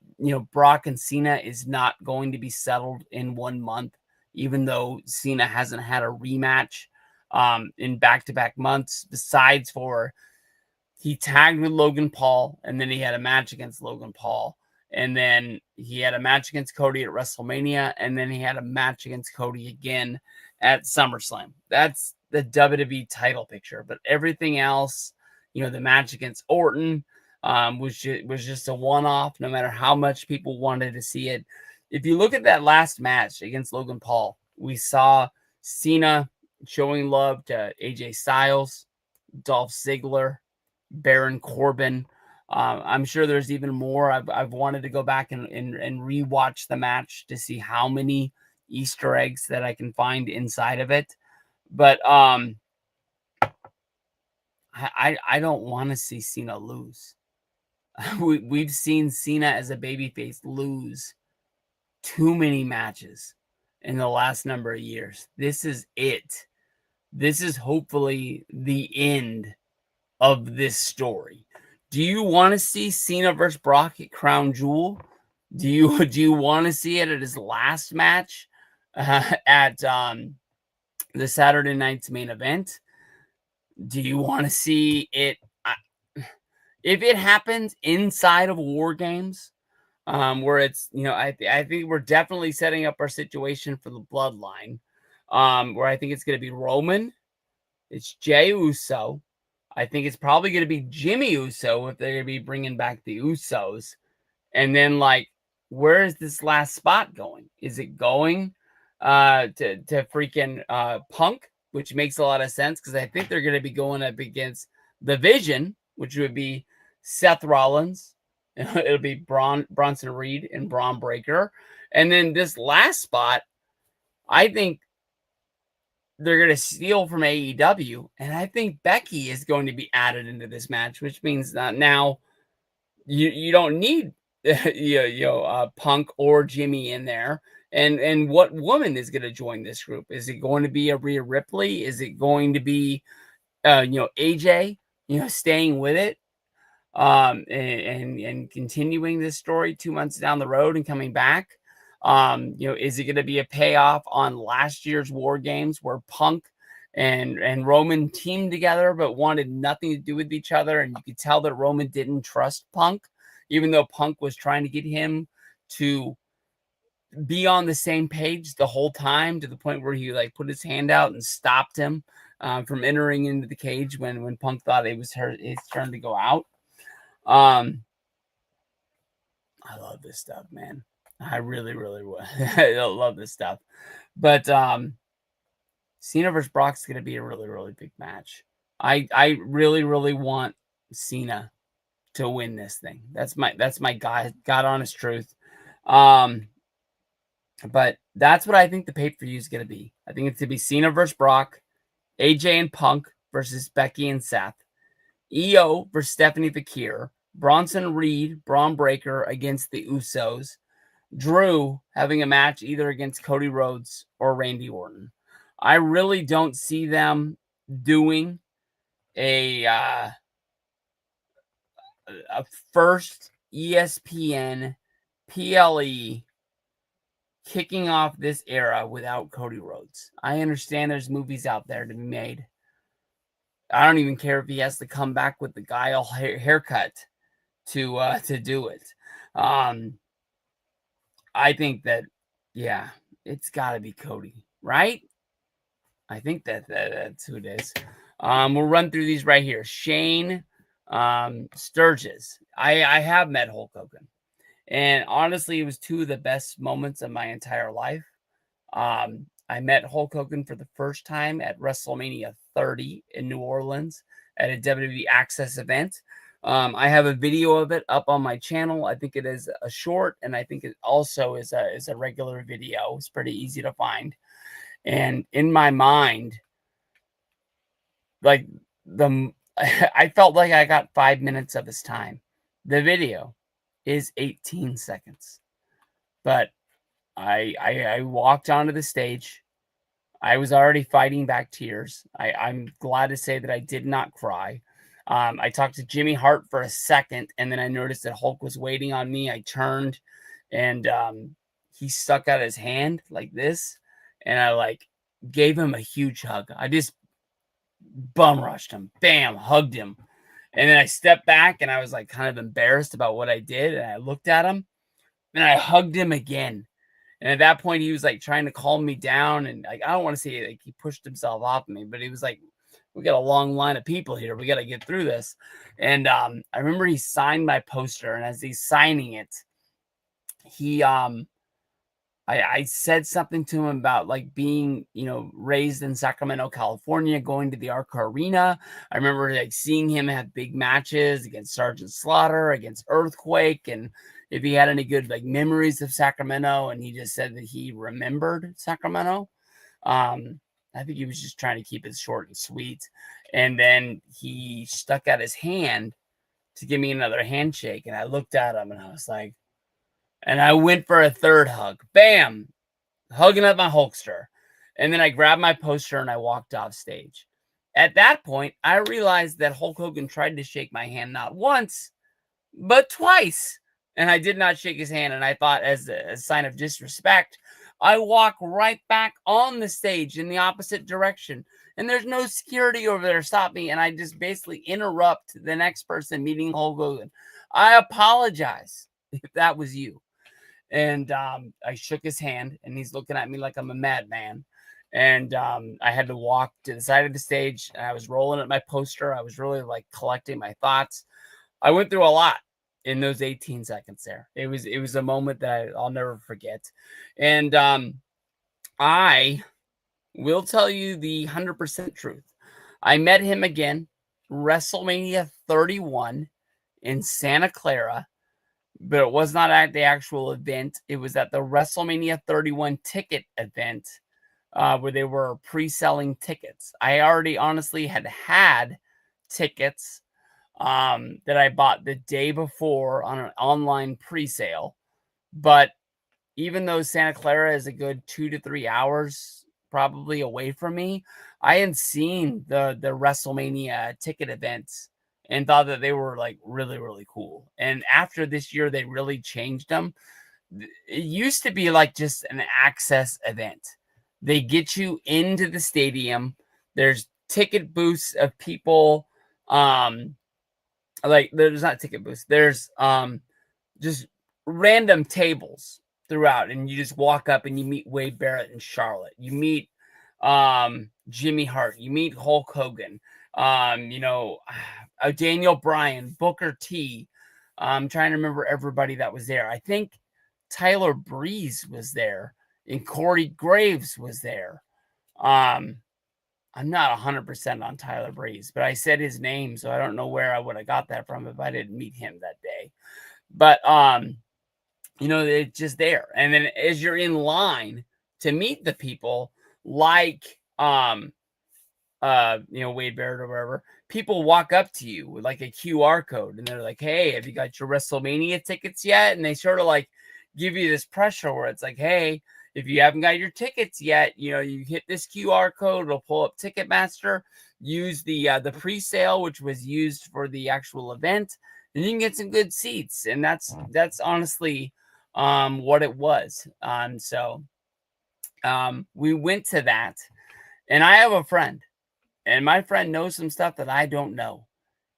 A: Brock and Cena is not going to be settled in 1 month, even though Cena hasn't had a rematch in back-to-back months, besides for he tagged with Logan Paul, and then he had a match against Logan Paul. And then he had a match against Cody at WrestleMania, and then he had a match against Cody again at SummerSlam. That's the WWE title picture. But everything else, the match against Orton was just a one-off, no matter how much people wanted to see it. If you look at that last match against Logan Paul, we saw Cena showing love to AJ Styles, Dolph Ziggler, Baron Corbin. I'm sure there's even more. I've wanted to go back and rewatch the match to see how many Easter eggs that I can find inside of it. But I don't want to see Cena lose. We've seen Cena as a babyface lose too many matches in the last number of years. This is it. This is hopefully the end of this story. Do you want to see Cena versus Brock at Crown Jewel? Do you want to see it at his last match at the Saturday night's main event? Do you want to see it if it happens inside of War Games, where it's I think we're definitely setting up our situation for the Bloodline, where I think it's going to be Roman, it's Jey Uso. I think it's probably going to be Jimmy Uso if they're going to be bringing back the Usos. And then, where is this last spot going? Is it going to freaking Punk, which makes a lot of sense because I think they're going to be going up against the Vision, which would be Seth Rollins. It'll be Bronson Reed and Braun Breaker. And then this last spot, I think they're going to steal from AEW, and I think Becky is going to be added into this match, which means that now you don't need Punk or Jimmy in there. And what woman is going to join this group? Is it going to be a Rhea Ripley? Is it going to be AJ staying with it and continuing this story 2 months down the road and coming back? Is it going to be a payoff on last year's War Games where Punk and Roman teamed together but wanted nothing to do with each other, and you could tell that Roman didn't trust Punk, even though Punk was trying to get him to be on the same page the whole time, to the point where he put his hand out and stopped him from entering into the cage when Punk thought it was his turn to go out. I love this stuff, man. I really, really I love this stuff. But Cena versus Brock's going to be a really, really big match. I really, really want Cena to win this thing. That's my God honest truth. But that's what I think the pay-per-view is going to be. I think it's going to be Cena versus Brock, AJ and Punk versus Becky and Seth, EO versus Stephanie Fakir, Bronson Reed, Braun Breaker against the Usos, Drew having a match either against Cody Rhodes or Randy Orton. I really don't see them doing a first ESPN PLE kicking off this era without Cody Rhodes. I understand there's movies out there to be made. I don't even care if he has to come back with the guile haircut to do it. I think that, yeah, it's got to be Cody, right? I think that's who it is. We'll run through these right here. Shane Sturgis. I have met Hulk Hogan. And honestly, it was two of the best moments of my entire life. I met Hulk Hogan for the first time at WrestleMania 30 in New Orleans at a WWE Access event. I have a video of it up on my channel. I think it is a short, and I think it also is a regular video. It's pretty easy to find. And in my mind, like I felt like I got 5 minutes of his time. The video is 18 seconds. But I walked onto the stage. I was already fighting back tears. I'm glad to say that I did not cry. I talked to Jimmy Hart for a second, and then I noticed that Hulk was waiting on me. I turned, and he stuck out his hand like this, and I gave him a huge hug. I just bum rushed him, bam, hugged him. And then I stepped back, and I was kind of embarrassed about what I did. And I looked at him, and I hugged him again. And at that point, he was trying to calm me down. And I don't want to say he pushed himself off me, but he was like, we got a long line of people here. We got to get through this. And I remember he signed my poster. And as he's signing it, I said something to him about being, raised in Sacramento, California, going to the Arca Arena. I remember seeing him have big matches against Sergeant Slaughter, against Earthquake, and if he had any good memories of Sacramento. And he just said that he remembered Sacramento. I think he was just trying to keep it short and sweet. And then he stuck out his hand to give me another handshake, and I looked at him, and I was like. And I went for a third hug. Bam! Hugging up my Hulkster. And then I grabbed my poster and I walked off stage. At that point, I realized that Hulk Hogan tried to shake my hand not once, but twice. And I did not shake his hand. And I thought, as a sign of disrespect, I walk right back on the stage in the opposite direction. And there's no security over there to stop me. And I just basically interrupt the next person meeting Hulk Hogan. I apologize if that was you. And I shook his hand, and he's looking at me like I'm a madman. And I had to walk to the side of the stage. And I was rolling at my poster. I was really collecting my thoughts. I went through a lot in those 18 seconds there. It was a moment that I'll never forget. And I will tell you the 100% truth. I met him again, WrestleMania 31 in Santa Clara. But it was not at the actual event. It was at the WrestleMania 31 ticket event where they were pre-selling tickets. I already honestly had tickets that I bought the day before on an online pre-sale. But even though Santa Clara is a good 2 to 3 hours probably away from me, I had seen the WrestleMania ticket events and thought that they were really, really cool. And after this year, they really changed them. It used to be just an access event. They get you into the stadium. There's ticket booths of people. There's not ticket booths. There's just random tables throughout. And you just walk up and you meet Wade Barrett and Charlotte. You meet Jimmy Hart, you meet Hulk Hogan, Daniel Bryan, Booker T. I'm trying to remember everybody that was there. I think Tyler Breeze was there, and Corey Graves was there. I'm not 100% on Tyler Breeze, but I said his name, so I don't know where I would have got that from if I didn't meet him that day. But it's just there. And then as you're in line to meet the people, like Wade Barrett or whatever, people walk up to you with like a QR code and they're like, "Hey, have you got your WrestleMania tickets yet?" And they sort of like give you this pressure where it's like, "Hey, if you haven't got your tickets yet, you hit this QR code, it'll pull up Ticketmaster, use the pre-sale, which was used for the actual event, and you can get some good seats." And that's honestly what it was. We went to that, and I have a friend. And my friend knows some stuff that I don't know.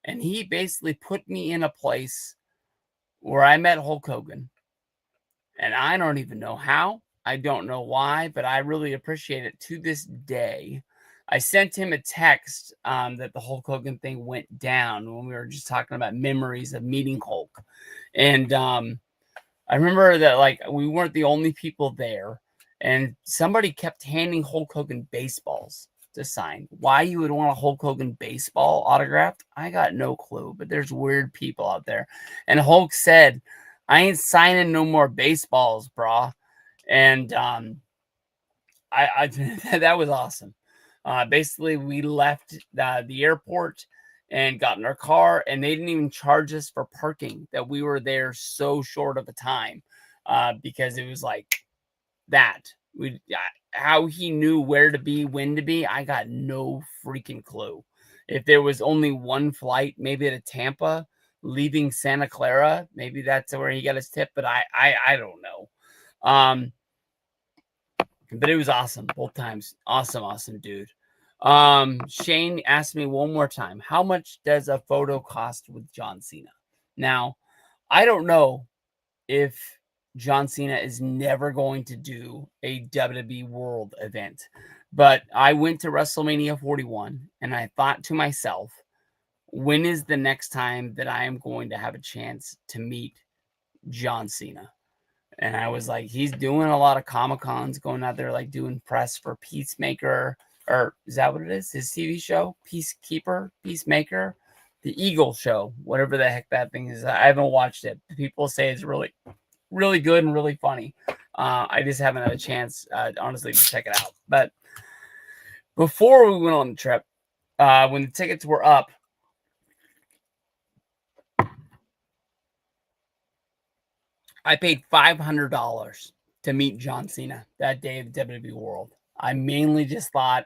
A: And he basically put me in a place where I met Hulk Hogan. And I don't even know how. I don't know why, but I really appreciate it to this day. I sent him a text that the Hulk Hogan thing went down when we were just talking about memories of meeting Hulk. And I remember that like we weren't the only people there. And somebody kept handing Hulk Hogan baseballs to sign. Why you would want a Hulk Hogan baseball autographed, I got no clue, but there's weird people out there. And Hulk said, "I ain't signing no more baseballs, brah." And I that was awesome. Basically, we left the airport and got in our car, and they didn't even charge us for parking. That we were there so short of a time because it was like that. How he knew where to be, when to be, I got no freaking clue. If there was only one flight, maybe to Tampa, leaving Santa Clara, maybe that's where he got his tip, but I don't know. But it was awesome both times. Awesome dude. Shane asked me one more time, how much does a photo cost with John Cena? Now, I don't know if John Cena is never going to do a WWE World event. But I went to WrestleMania 41 and I thought to myself, when is the next time that I am going to have a chance to meet John Cena? And I was like, he's doing a lot of Comic-Cons, going out there like doing press for Peacemaker, or is that what it is? His TV show? Peacemaker, the Eagle show, whatever the heck that thing is. I haven't watched it. People say it's really good and really funny. I just haven't had a chance, honestly, to check it out. But before we went on the trip, when the tickets were up, I paid $500 to meet John Cena that day of the WWE World. I mainly just thought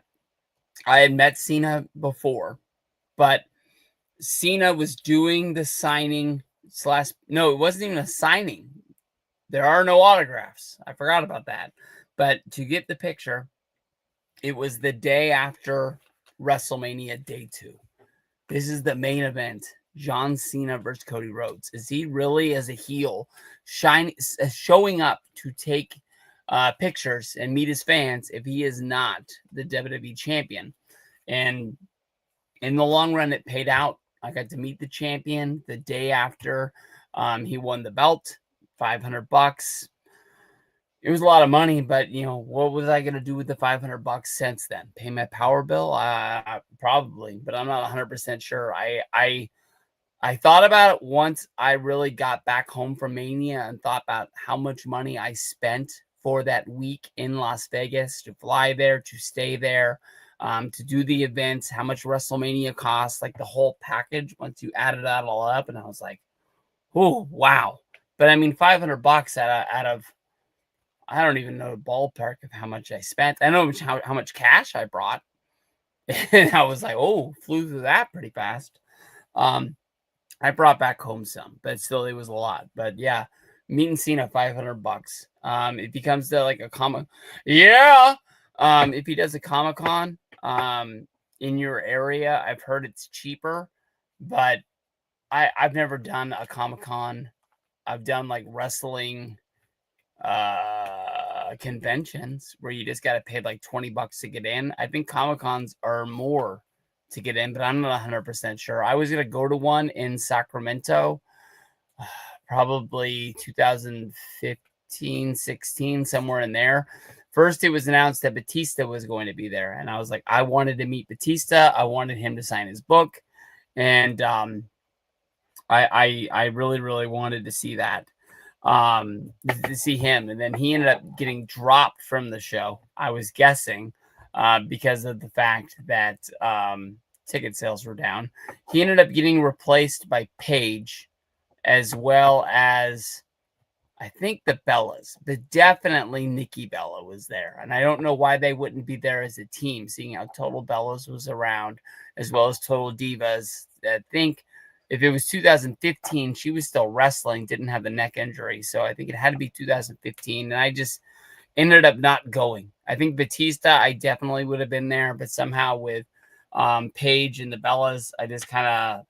A: I had met Cena before, but Cena was doing the signing no, it wasn't even a signing. There are no autographs. I forgot about that. But to get the picture, it was the day after WrestleMania Day 2. This is the main event. John Cena versus Cody Rhodes. Is he really, as a heel, showing up to take pictures and meet his fans if he is not the WWE champion? And in the long run, it paid out. I got to meet the champion the day after he won the belt. $500. It was a lot of money, but what was I going to do with the $500 since then? Pay my power bill? Probably, but I'm not 100% sure. I thought about it once I really got back home from Mania and thought about how much money I spent for that week in Las Vegas to fly there, to stay there, to do the events, how much WrestleMania costs, like the whole package once you added that all up. And I was like, oh, wow. But I mean, $500 out of I don't even know the ballpark of how much I spent. I know how much cash I brought. And I was like, oh, flew through that pretty fast. I brought back home some, but still it was a lot. But yeah, meeting Cena, $500. It becomes like a comic. Yeah. If he does a Comic-Con in your area, I've heard it's cheaper, but I've never done a Comic-Con. I've done like wrestling conventions where you just got to pay like $20 to get in. I think Comic-Cons are more to get in, but I'm not 100% sure. I was going to go to one in Sacramento, probably 2015, 16, somewhere in there. First, it was announced that Batista was going to be there, and I was like, I wanted to meet Batista. I wanted him to sign his book, and I really, really wanted to see that, to see him. And then he ended up getting dropped from the show, I was guessing, because of the fact that ticket sales were down. He ended up getting replaced by Paige, as well as I think the Bellas, but definitely Nikki Bella was there. And I don't know why they wouldn't be there as a team, seeing how Total Bellas was around, as well as Total Divas. I think if it was 2015, she was still wrestling, didn't have the neck injury. So I think it had to be 2015. And I just ended up not going. I think Batista, I definitely would have been there, but somehow with Paige and the Bellas, I just kind of,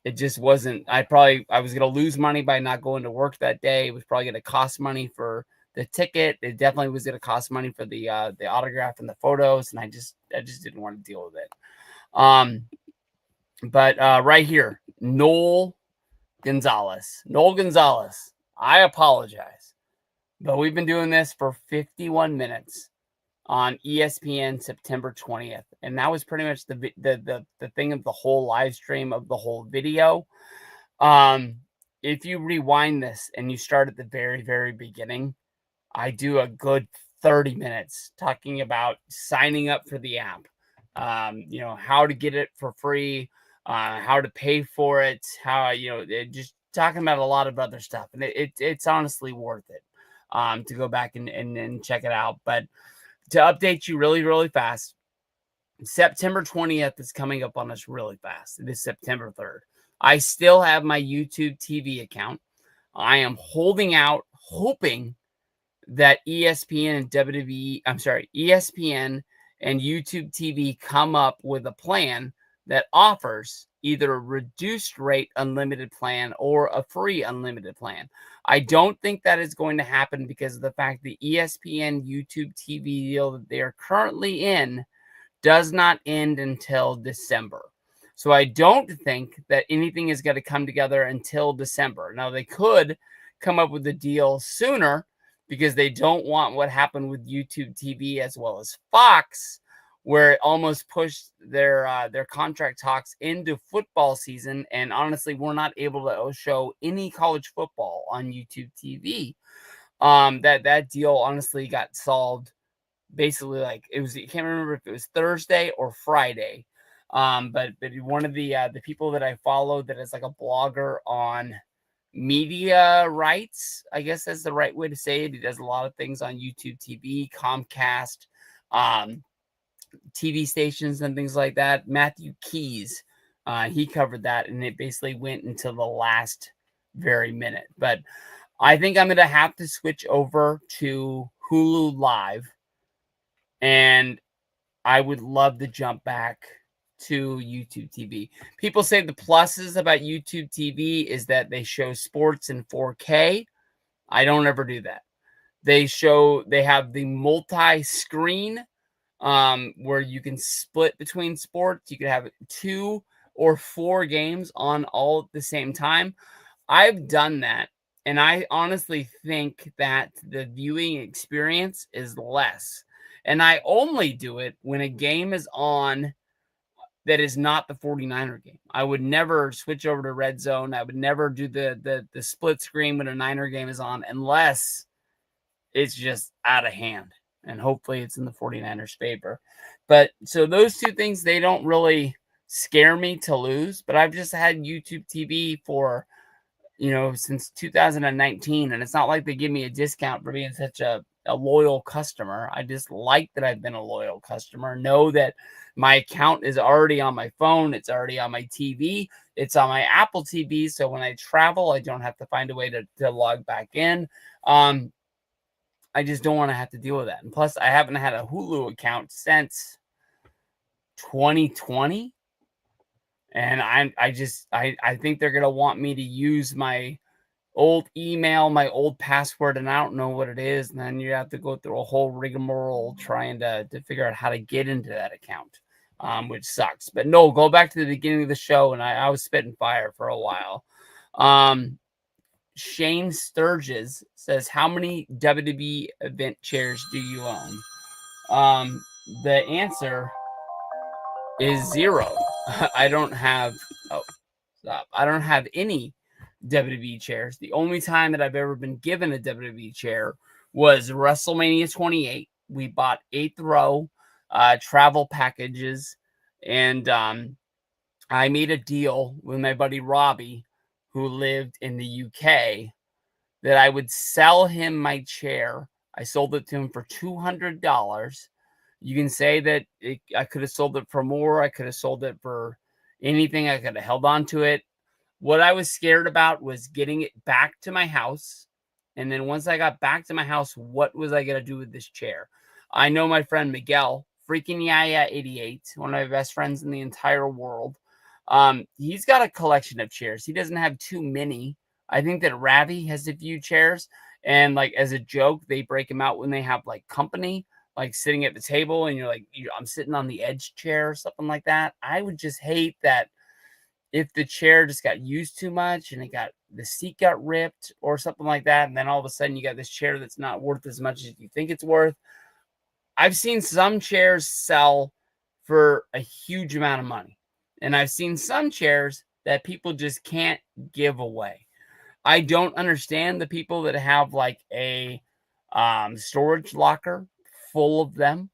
A: it just wasn't. I was going to lose money by not going to work that day. It was probably going to cost money for the ticket. It definitely was going to cost money for the autograph and the photos. And I just didn't want to deal with it. But right here, Noel Gonzalez, I apologize, but we've been doing this for 51 minutes on ESPN September 20th. And that was pretty much the thing of the whole live stream, of the whole video. If you rewind this and you start at the very, very beginning, I do a good 30 minutes talking about signing up for the app, how to get it for free, how to pay for it, how, just talking about a lot of other stuff. And it's honestly worth it to go back and check it out. But to update you really, really fast, September 20th is coming up on us really fast. It is September 3rd. I still have my YouTube TV account. I am holding out, hoping that ESPN and YouTube TV come up with a plan that offers either a reduced rate unlimited plan or a free unlimited plan. I don't think that is going to happen because of the fact the ESPN YouTube TV deal that they are currently in does not end until December. So I don't think that anything is going to come together until December. Now, they could come up with a deal sooner because they don't want what happened with YouTube TV as well as Fox, where it almost pushed their contract talks into football season. And honestly, we're not able to show any college football on YouTube TV. That deal honestly got solved basically, like, I can't remember if it was Thursday or Friday. But one of the people that I follow that is like a blogger on media rights, I guess that's the right way to say it. He does a lot of things on YouTube TV, Comcast, TV stations and things like that. Matthew Keys, he covered that, and it basically went until the last very minute. But I think I'm going to have to switch over to Hulu Live, and I would love to jump back to YouTube TV. People say the pluses about YouTube TV is that they show sports in 4K. I don't ever do that. They have the multi-screen where you can split between sports. You could have 2 or 4 games on all at the same time. I've done that, and I honestly think that the viewing experience is less. And I only do it when a game is on that is not the 49er game. I would never switch over to Red Zone. I would never do the split screen when a Niner game is on unless it's just out of hand. And hopefully it's in the 49ers' favor. But so those two things, they don't really scare me to lose. But I've just had YouTube TV for, since 2019. And it's not like they give me a discount for being such a loyal customer. I just like that I've been a loyal customer. Know that my account is already on my phone. It's already on my TV. It's on my Apple TV. So when I travel, I don't have to find a way to log back in. I just don't want to have to deal with that. And plus, I haven't had a Hulu account since 2020. And I think they're going to want me to use my old email, my old password, and I don't know what it is. And then you have to go through a whole rigmarole trying to figure out how to get into that account, which sucks. But no, go back to the beginning of the show, and I was spitting fire for a while. Shane Sturgis says, how many WWE event chairs do you own? The answer is 0. I don't have, oh, stop. I don't have any WWE chairs. The only time that I've ever been given a WWE chair was WrestleMania 28. We bought 8th row travel packages, and I made a deal with my buddy Robbie, who lived in the UK, that I would sell him my chair. I sold it to him for $200. You can say that I could have sold it for more. I could have sold it for anything. I could have held on to it. What I was scared about was getting it back to my house. And then once I got back to my house, what was I going to do with this chair? I know my friend Miguel, freaking Yaya 88, one of my best friends in the entire world. He's got a collection of chairs. He doesn't have too many. I think that Ravi has a few chairs. And like as a joke, they break them out when they have like company, like sitting at the table. And you're like, I'm sitting on the edge chair or something like that. I would just hate that if the chair just got used too much and the seat got ripped or something like that, and then all of a sudden you got this chair that's not worth as much as you think it's worth. I've seen some chairs sell for a huge amount of money, and I've seen some chairs that people just can't give away. I don't understand the people that have like a storage locker full of them.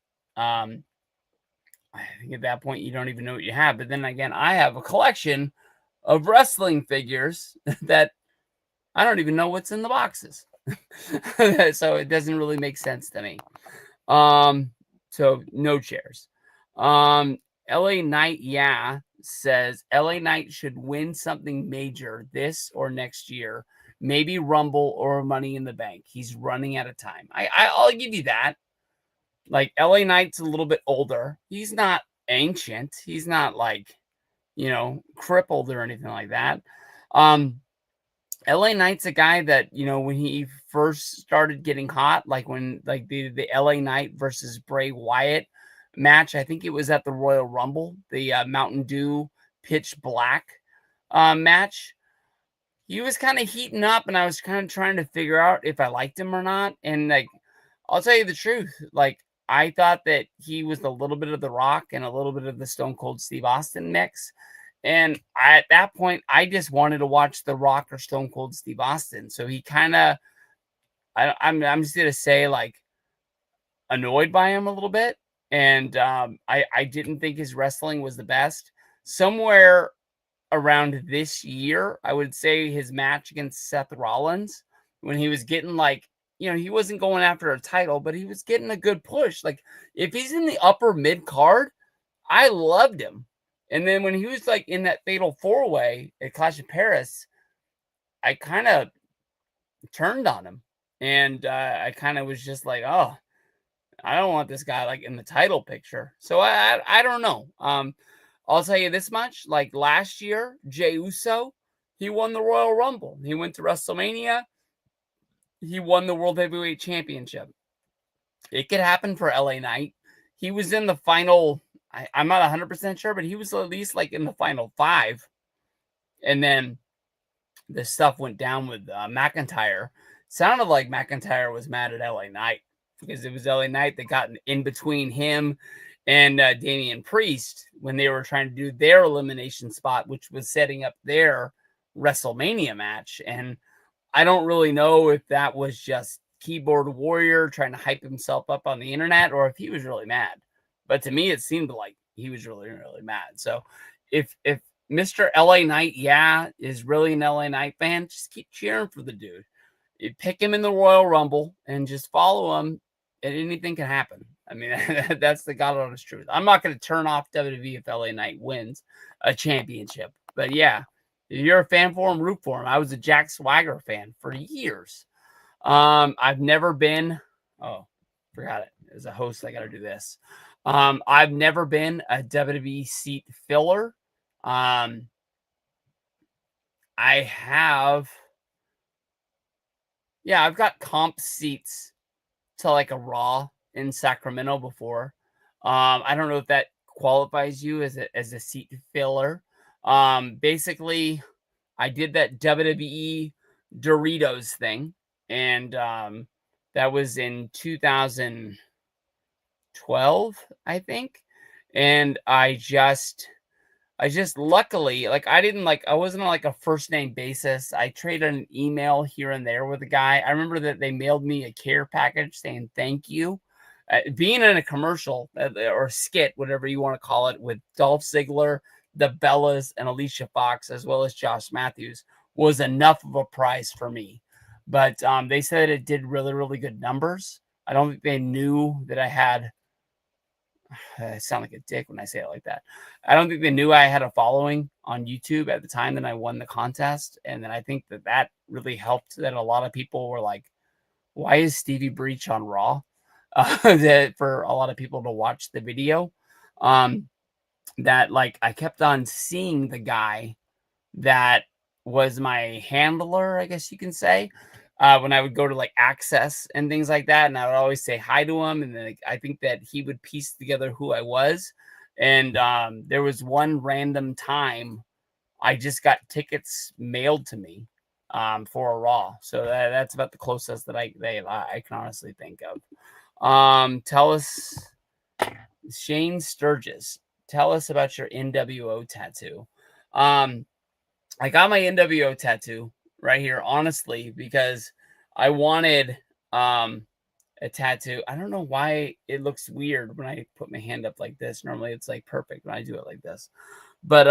A: I think at that point you don't even know what you have. But then again, I have a collection of wrestling figures that I don't even know what's in the boxes. So it doesn't really make sense to me. So no chairs. LA Knight, says LA Knight should win something major this or next year. Maybe Rumble or Money in the Bank. He's running out of time. I'll give you that. Like LA Knight's a little bit older. He's not ancient. He's not like, crippled or anything like that. LA Knight's a guy that, when he first started getting hot, like when like the LA Knight versus Bray Wyatt match, I think it was at the Royal Rumble, the Mountain Dew Pitch Black match. He was kind of heating up, and I was kind of trying to figure out if I liked him or not. And like, I'll tell you the truth. Like, I thought that he was a little bit of The Rock and a little bit of the Stone Cold Steve Austin mix. And at that point, I just wanted to watch The Rock or Stone Cold Steve Austin. So he kind of, I'm just going to say, like, annoyed by him a little bit. And I didn't think his wrestling was the best. Somewhere around this year, I would say his match against Seth Rollins, when he was getting like, he wasn't going after a title, but he was getting a good push. Like, if he's in the upper mid card, I loved him. And then when he was like in that fatal 4-way at Clash of Paris, I kind of turned on him. And I kind of was just like, oh, I don't want this guy like in the title picture. So I don't know. I'll tell you this much. Like last year, Jey Uso, he won the Royal Rumble. He went to WrestleMania. He won the World Heavyweight Championship. It could happen for LA Knight. He was in the final. I'm not 100% sure, but he was at least like in the final 5. And then the stuff went down with McIntyre. Sounded like McIntyre was mad at LA Knight because it was LA Knight that got in between him and Damian Priest when they were trying to do their elimination spot, which was setting up their WrestleMania match. And I don't really know if that was just keyboard warrior trying to hype himself up on the internet or if he was really mad. But to me, it seemed like he was really, really mad. So if Mr. LA Knight, is really an LA Knight fan, just keep cheering for the dude. You pick him in the Royal Rumble and just follow him, and anything can happen. I mean, that's the God honest truth. I'm not going to turn off WWE if LA Knight wins a championship. But yeah, if you're a fan for him, root for him. I was a Jack Swagger fan for years. I've never been. Oh, forgot it. As a host, I got to do this. I've never been a WWE seat filler. I have Yeah, I've got comp seats to like a Raw in Sacramento before. I don't know if that qualifies you as a seat filler. Basically, I did that WWE Doritos thing, and that was in 2012, I think. And I just luckily, like, I wasn't on like a first name basis. I traded an email here and there with a guy. I remember that they mailed me a care package saying thank you. Being in a commercial or skit, whatever you want to call it, with Dolph Ziggler, the Bellas, and Alicia Fox, as well as Josh Matthews, was enough of a prize for me. But they said it did really, really good numbers. I don't think they knew that I had I sound like a dick when I say it like that. I don't think they knew I had a following on YouTube at the time that I won the contest, and then I think that really helped. That a lot of people were like, "Why is Stevie Breach on Raw?" That for a lot of people to watch the video. Um, that like I kept on seeing the guy that was my handler, I guess you can say, when I would go to like Access and things like that. And I would always say hi to him. And then like, I think that he would piece together who I was. And there was one random time I just got tickets mailed to me for a Raw. So that's about the closest that I can honestly think of. Tell us, Shane Sturgis, tell us about your NWO tattoo. Um, I got my NWO tattoo right here, honestly, because I wanted a tattoo. I don't know why it looks weird when I put my hand up like this. Normally it's like perfect when I do it like this. But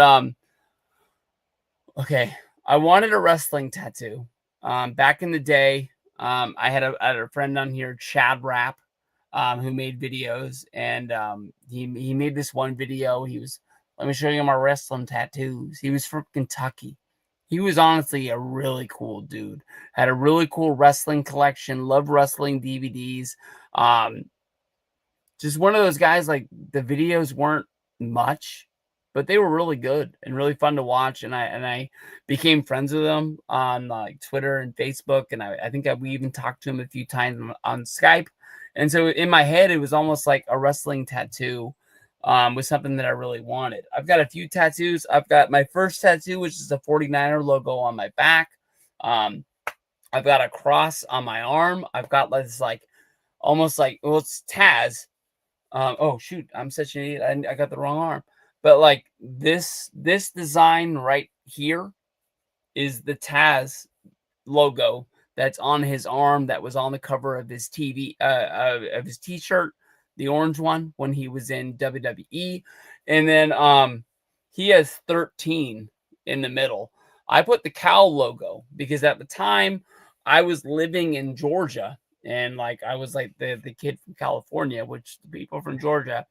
A: okay, I wanted a wrestling tattoo. Back in the day, I had a friend on here, Chad Rapp, who made videos, and he made this one video. Let me show you my wrestling tattoos. He was from Kentucky. He was honestly a really cool dude. Had a really cool wrestling collection. Loved wrestling DVDs. Um, just one of those guys. Like the videos weren't much, but they were really good and really fun to watch. And I became friends with him on like Twitter and Facebook. And I think we even talked to him a few times on Skype. And so in my head, it was almost like a wrestling tattoo was something that I really wanted. I've got a few tattoos. I've got my first tattoo, which is a 49er logo on my back. Um, I've got a cross on my arm. I've got this like almost like, well, it's Taz. Oh shoot, I'm such an idiot. I got the wrong arm. But like this design right here is the Taz logo that's on his arm that was on the cover of his of his t-shirt, the orange one when he was in WWE. And then he has 13 in the middle. I put the cow logo because at the time I was living in Georgia, and like I was like the kid from California, which the people from Georgia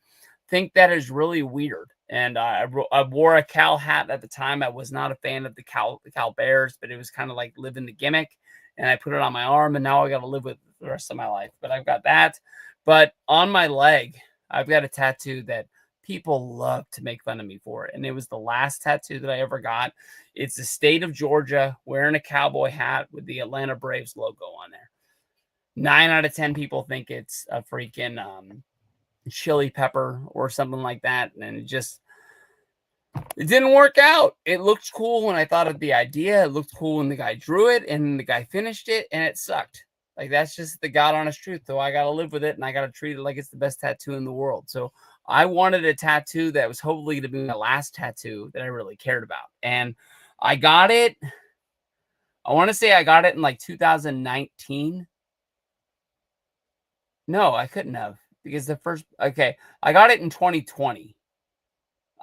A: think that is really weird. And I wore a cow hat at the time. I was not a fan of the cow bears, but it was kind of like living the gimmick. And I put it on my arm, and now I got to live with it the rest of my life. But I've got that. But on my leg, I've got a tattoo that people love to make fun of me for it. And it was the last tattoo that I ever got. It's the state of Georgia wearing a cowboy hat with the Atlanta Braves logo on there. 9 out of 10 people think it's a freaking chili pepper or something like that. And it didn't work out. It looked cool when I thought of the idea. It looked cool when the guy drew it and the guy finished it, and it sucked. Like that's just the God honest truth. So I got to live with it, and I got to treat it like it's the best tattoo in the world. So I wanted a tattoo that was hopefully going to be my last tattoo that I really cared about. And I got it. I want to say I got it in like 2019. No, I couldn't have, because I got it in 2020.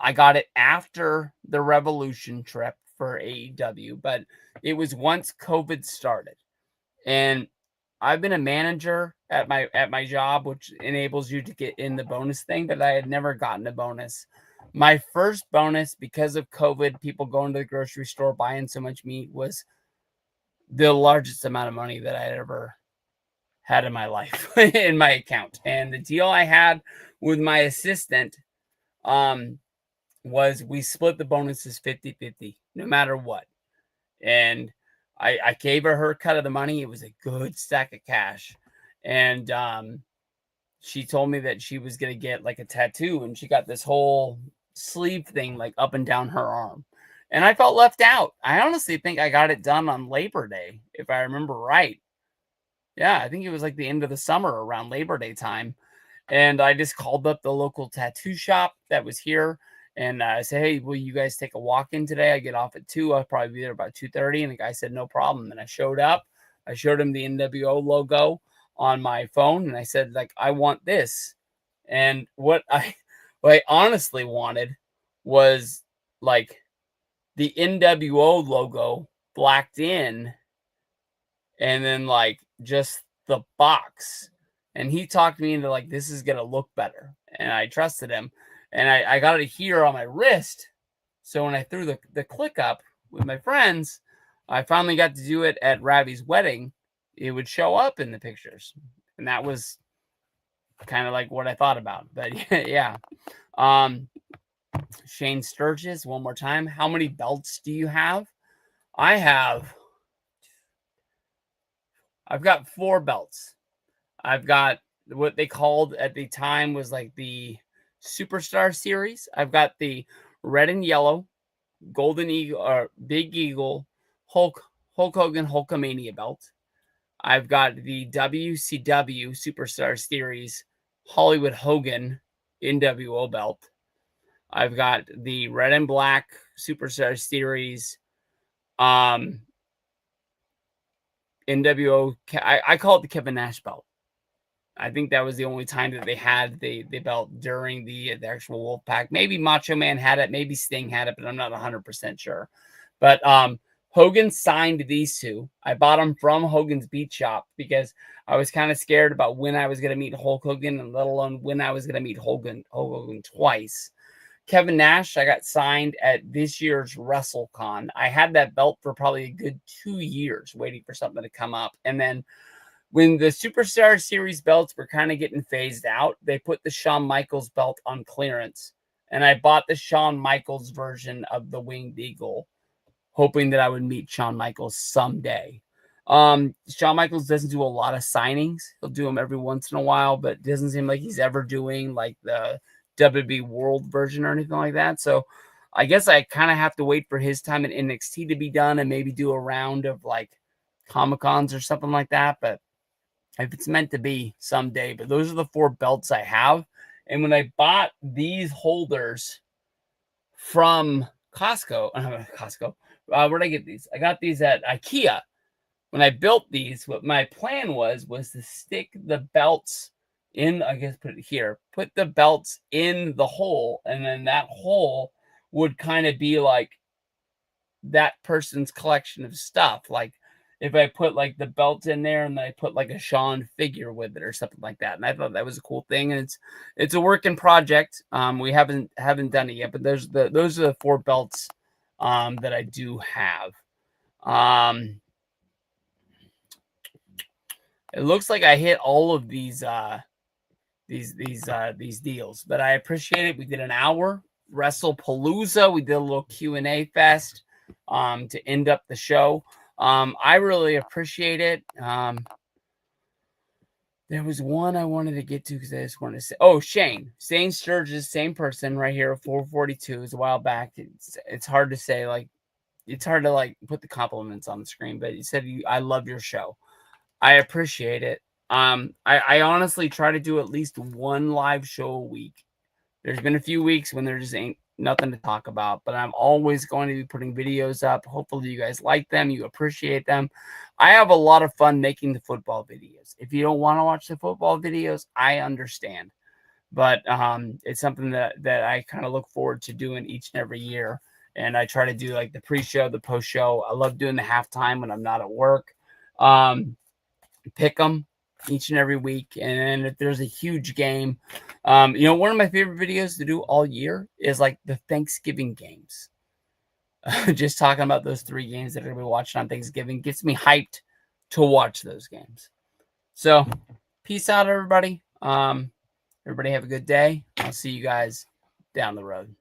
A: I got it after the Revolution trip for AEW, but it was once COVID started. And I've been a manager at my job, which enables you to get in the bonus thing, but I had never gotten a bonus. My first bonus, because of COVID, people going to the grocery store buying so much meat, was the largest amount of money that I had ever had in my life in my account. And the deal I had with my assistant, was we split the bonuses 50-50, no matter what. And I gave her cut of the money. It was a good stack of cash. And she told me that she was going to get like a tattoo, and she got this whole sleeve thing like up and down her arm. And I felt left out. I honestly think I got it done on Labor Day, if I remember right. Yeah, I think it was like the end of the summer around Labor Day time. And I just called up the local tattoo shop that was here. And I said, hey, will you guys take a walk in today? I get off at 2. I'll probably be there about 2:30. And the guy said, no problem. And I showed up. I showed him the NWO logo on my phone. And I said, like, I want this. And what I honestly wanted was like the NWO logo blacked in, and then like just the box. And he talked me into like, this is gonna look better. And I trusted him. And I got it here on my wrist. So when I threw the click up with my friends, I finally got to do it at Ravi's wedding. It would show up in the pictures. And that was kind of like what I thought about. But yeah. Shane Sturgis, one more time. How many belts do you have? I've got 4 belts. I've got what they called at the time was like the Superstar Series. I've got the red and yellow, Golden Eagle, or Big Eagle, Hulk Hogan Hulkamania belt. I've got the WCW Superstar Series Hollywood Hogan NWO belt. I've got the red and black Superstar Series NWO. I call it the Kevin Nash belt. I think that was the only time that they had the belt during the actual Wolfpack. Maybe Macho Man had it, maybe Sting had it, but I'm not 100% sure. But Hogan signed these 2. I bought them from Hogan's Beat Shop because I was kind of scared about when I was going to meet Hulk Hogan, and let alone when I was going to meet Hogan twice. Kevin Nash, I got signed at this year's WrestleCon. I had that belt for probably a good 2 years waiting for something to come up. And then when the Superstar Series belts were kind of getting phased out, they put the Shawn Michaels belt on clearance. And I bought the Shawn Michaels version of the Winged Eagle, hoping that I would meet Shawn Michaels someday. Shawn Michaels doesn't do a lot of signings. He'll do them every once in a while, but it doesn't seem like he's ever doing like the WWE World version or anything like that. So I guess I kind of have to wait for his time in NXT to be done and maybe do a round of like Comic-Cons or something like that. But if it's meant to be someday. But those are the 4 belts I have. And when I bought these holders from Costco, where'd I get these? I got these at IKEA. When I built these, what my plan was to stick the belts in, I guess put it here, put the belts in the hole, and then that hole would kind of be like that person's collection of stuff. Like if I put like the belt in there and then I put like a Shawn figure with it or something like that. And I thought that was a cool thing. And it's a working project. We haven't done it yet, but those are the 4 belts that I do have. It looks like I hit all of these deals, but I appreciate it. We did an hour WrestlePalooza. We did a little Q&A fest to end up the show. I really appreciate it. There was one I wanted to get to because I just wanted to say, oh, Shane Sturgis, same person right here, 442 is a while back. It's hard to say, like, it's hard to like put the compliments on the screen, but he said, I love your show. I appreciate it. I honestly try to do at least 1 live show a week. There's been a few weeks when there just ain't nothing to talk about, but I'm always going to be putting videos up. Hopefully you guys like them. You appreciate them. I have a lot of fun making the football videos. If you don't want to watch the football videos, I understand. But it's something that I kind of look forward to doing each and every year. And I try to do like the pre-show, the post-show. I love doing the halftime when I'm not at work. Pick them each and every week. And if there's a huge game, one of my favorite videos to do all year is like the Thanksgiving games. Just talking about those 3 games that I'm going to be watching on Thanksgiving gets me hyped to watch those games. So peace out, everybody. Everybody have a good day. I'll see you guys down the road.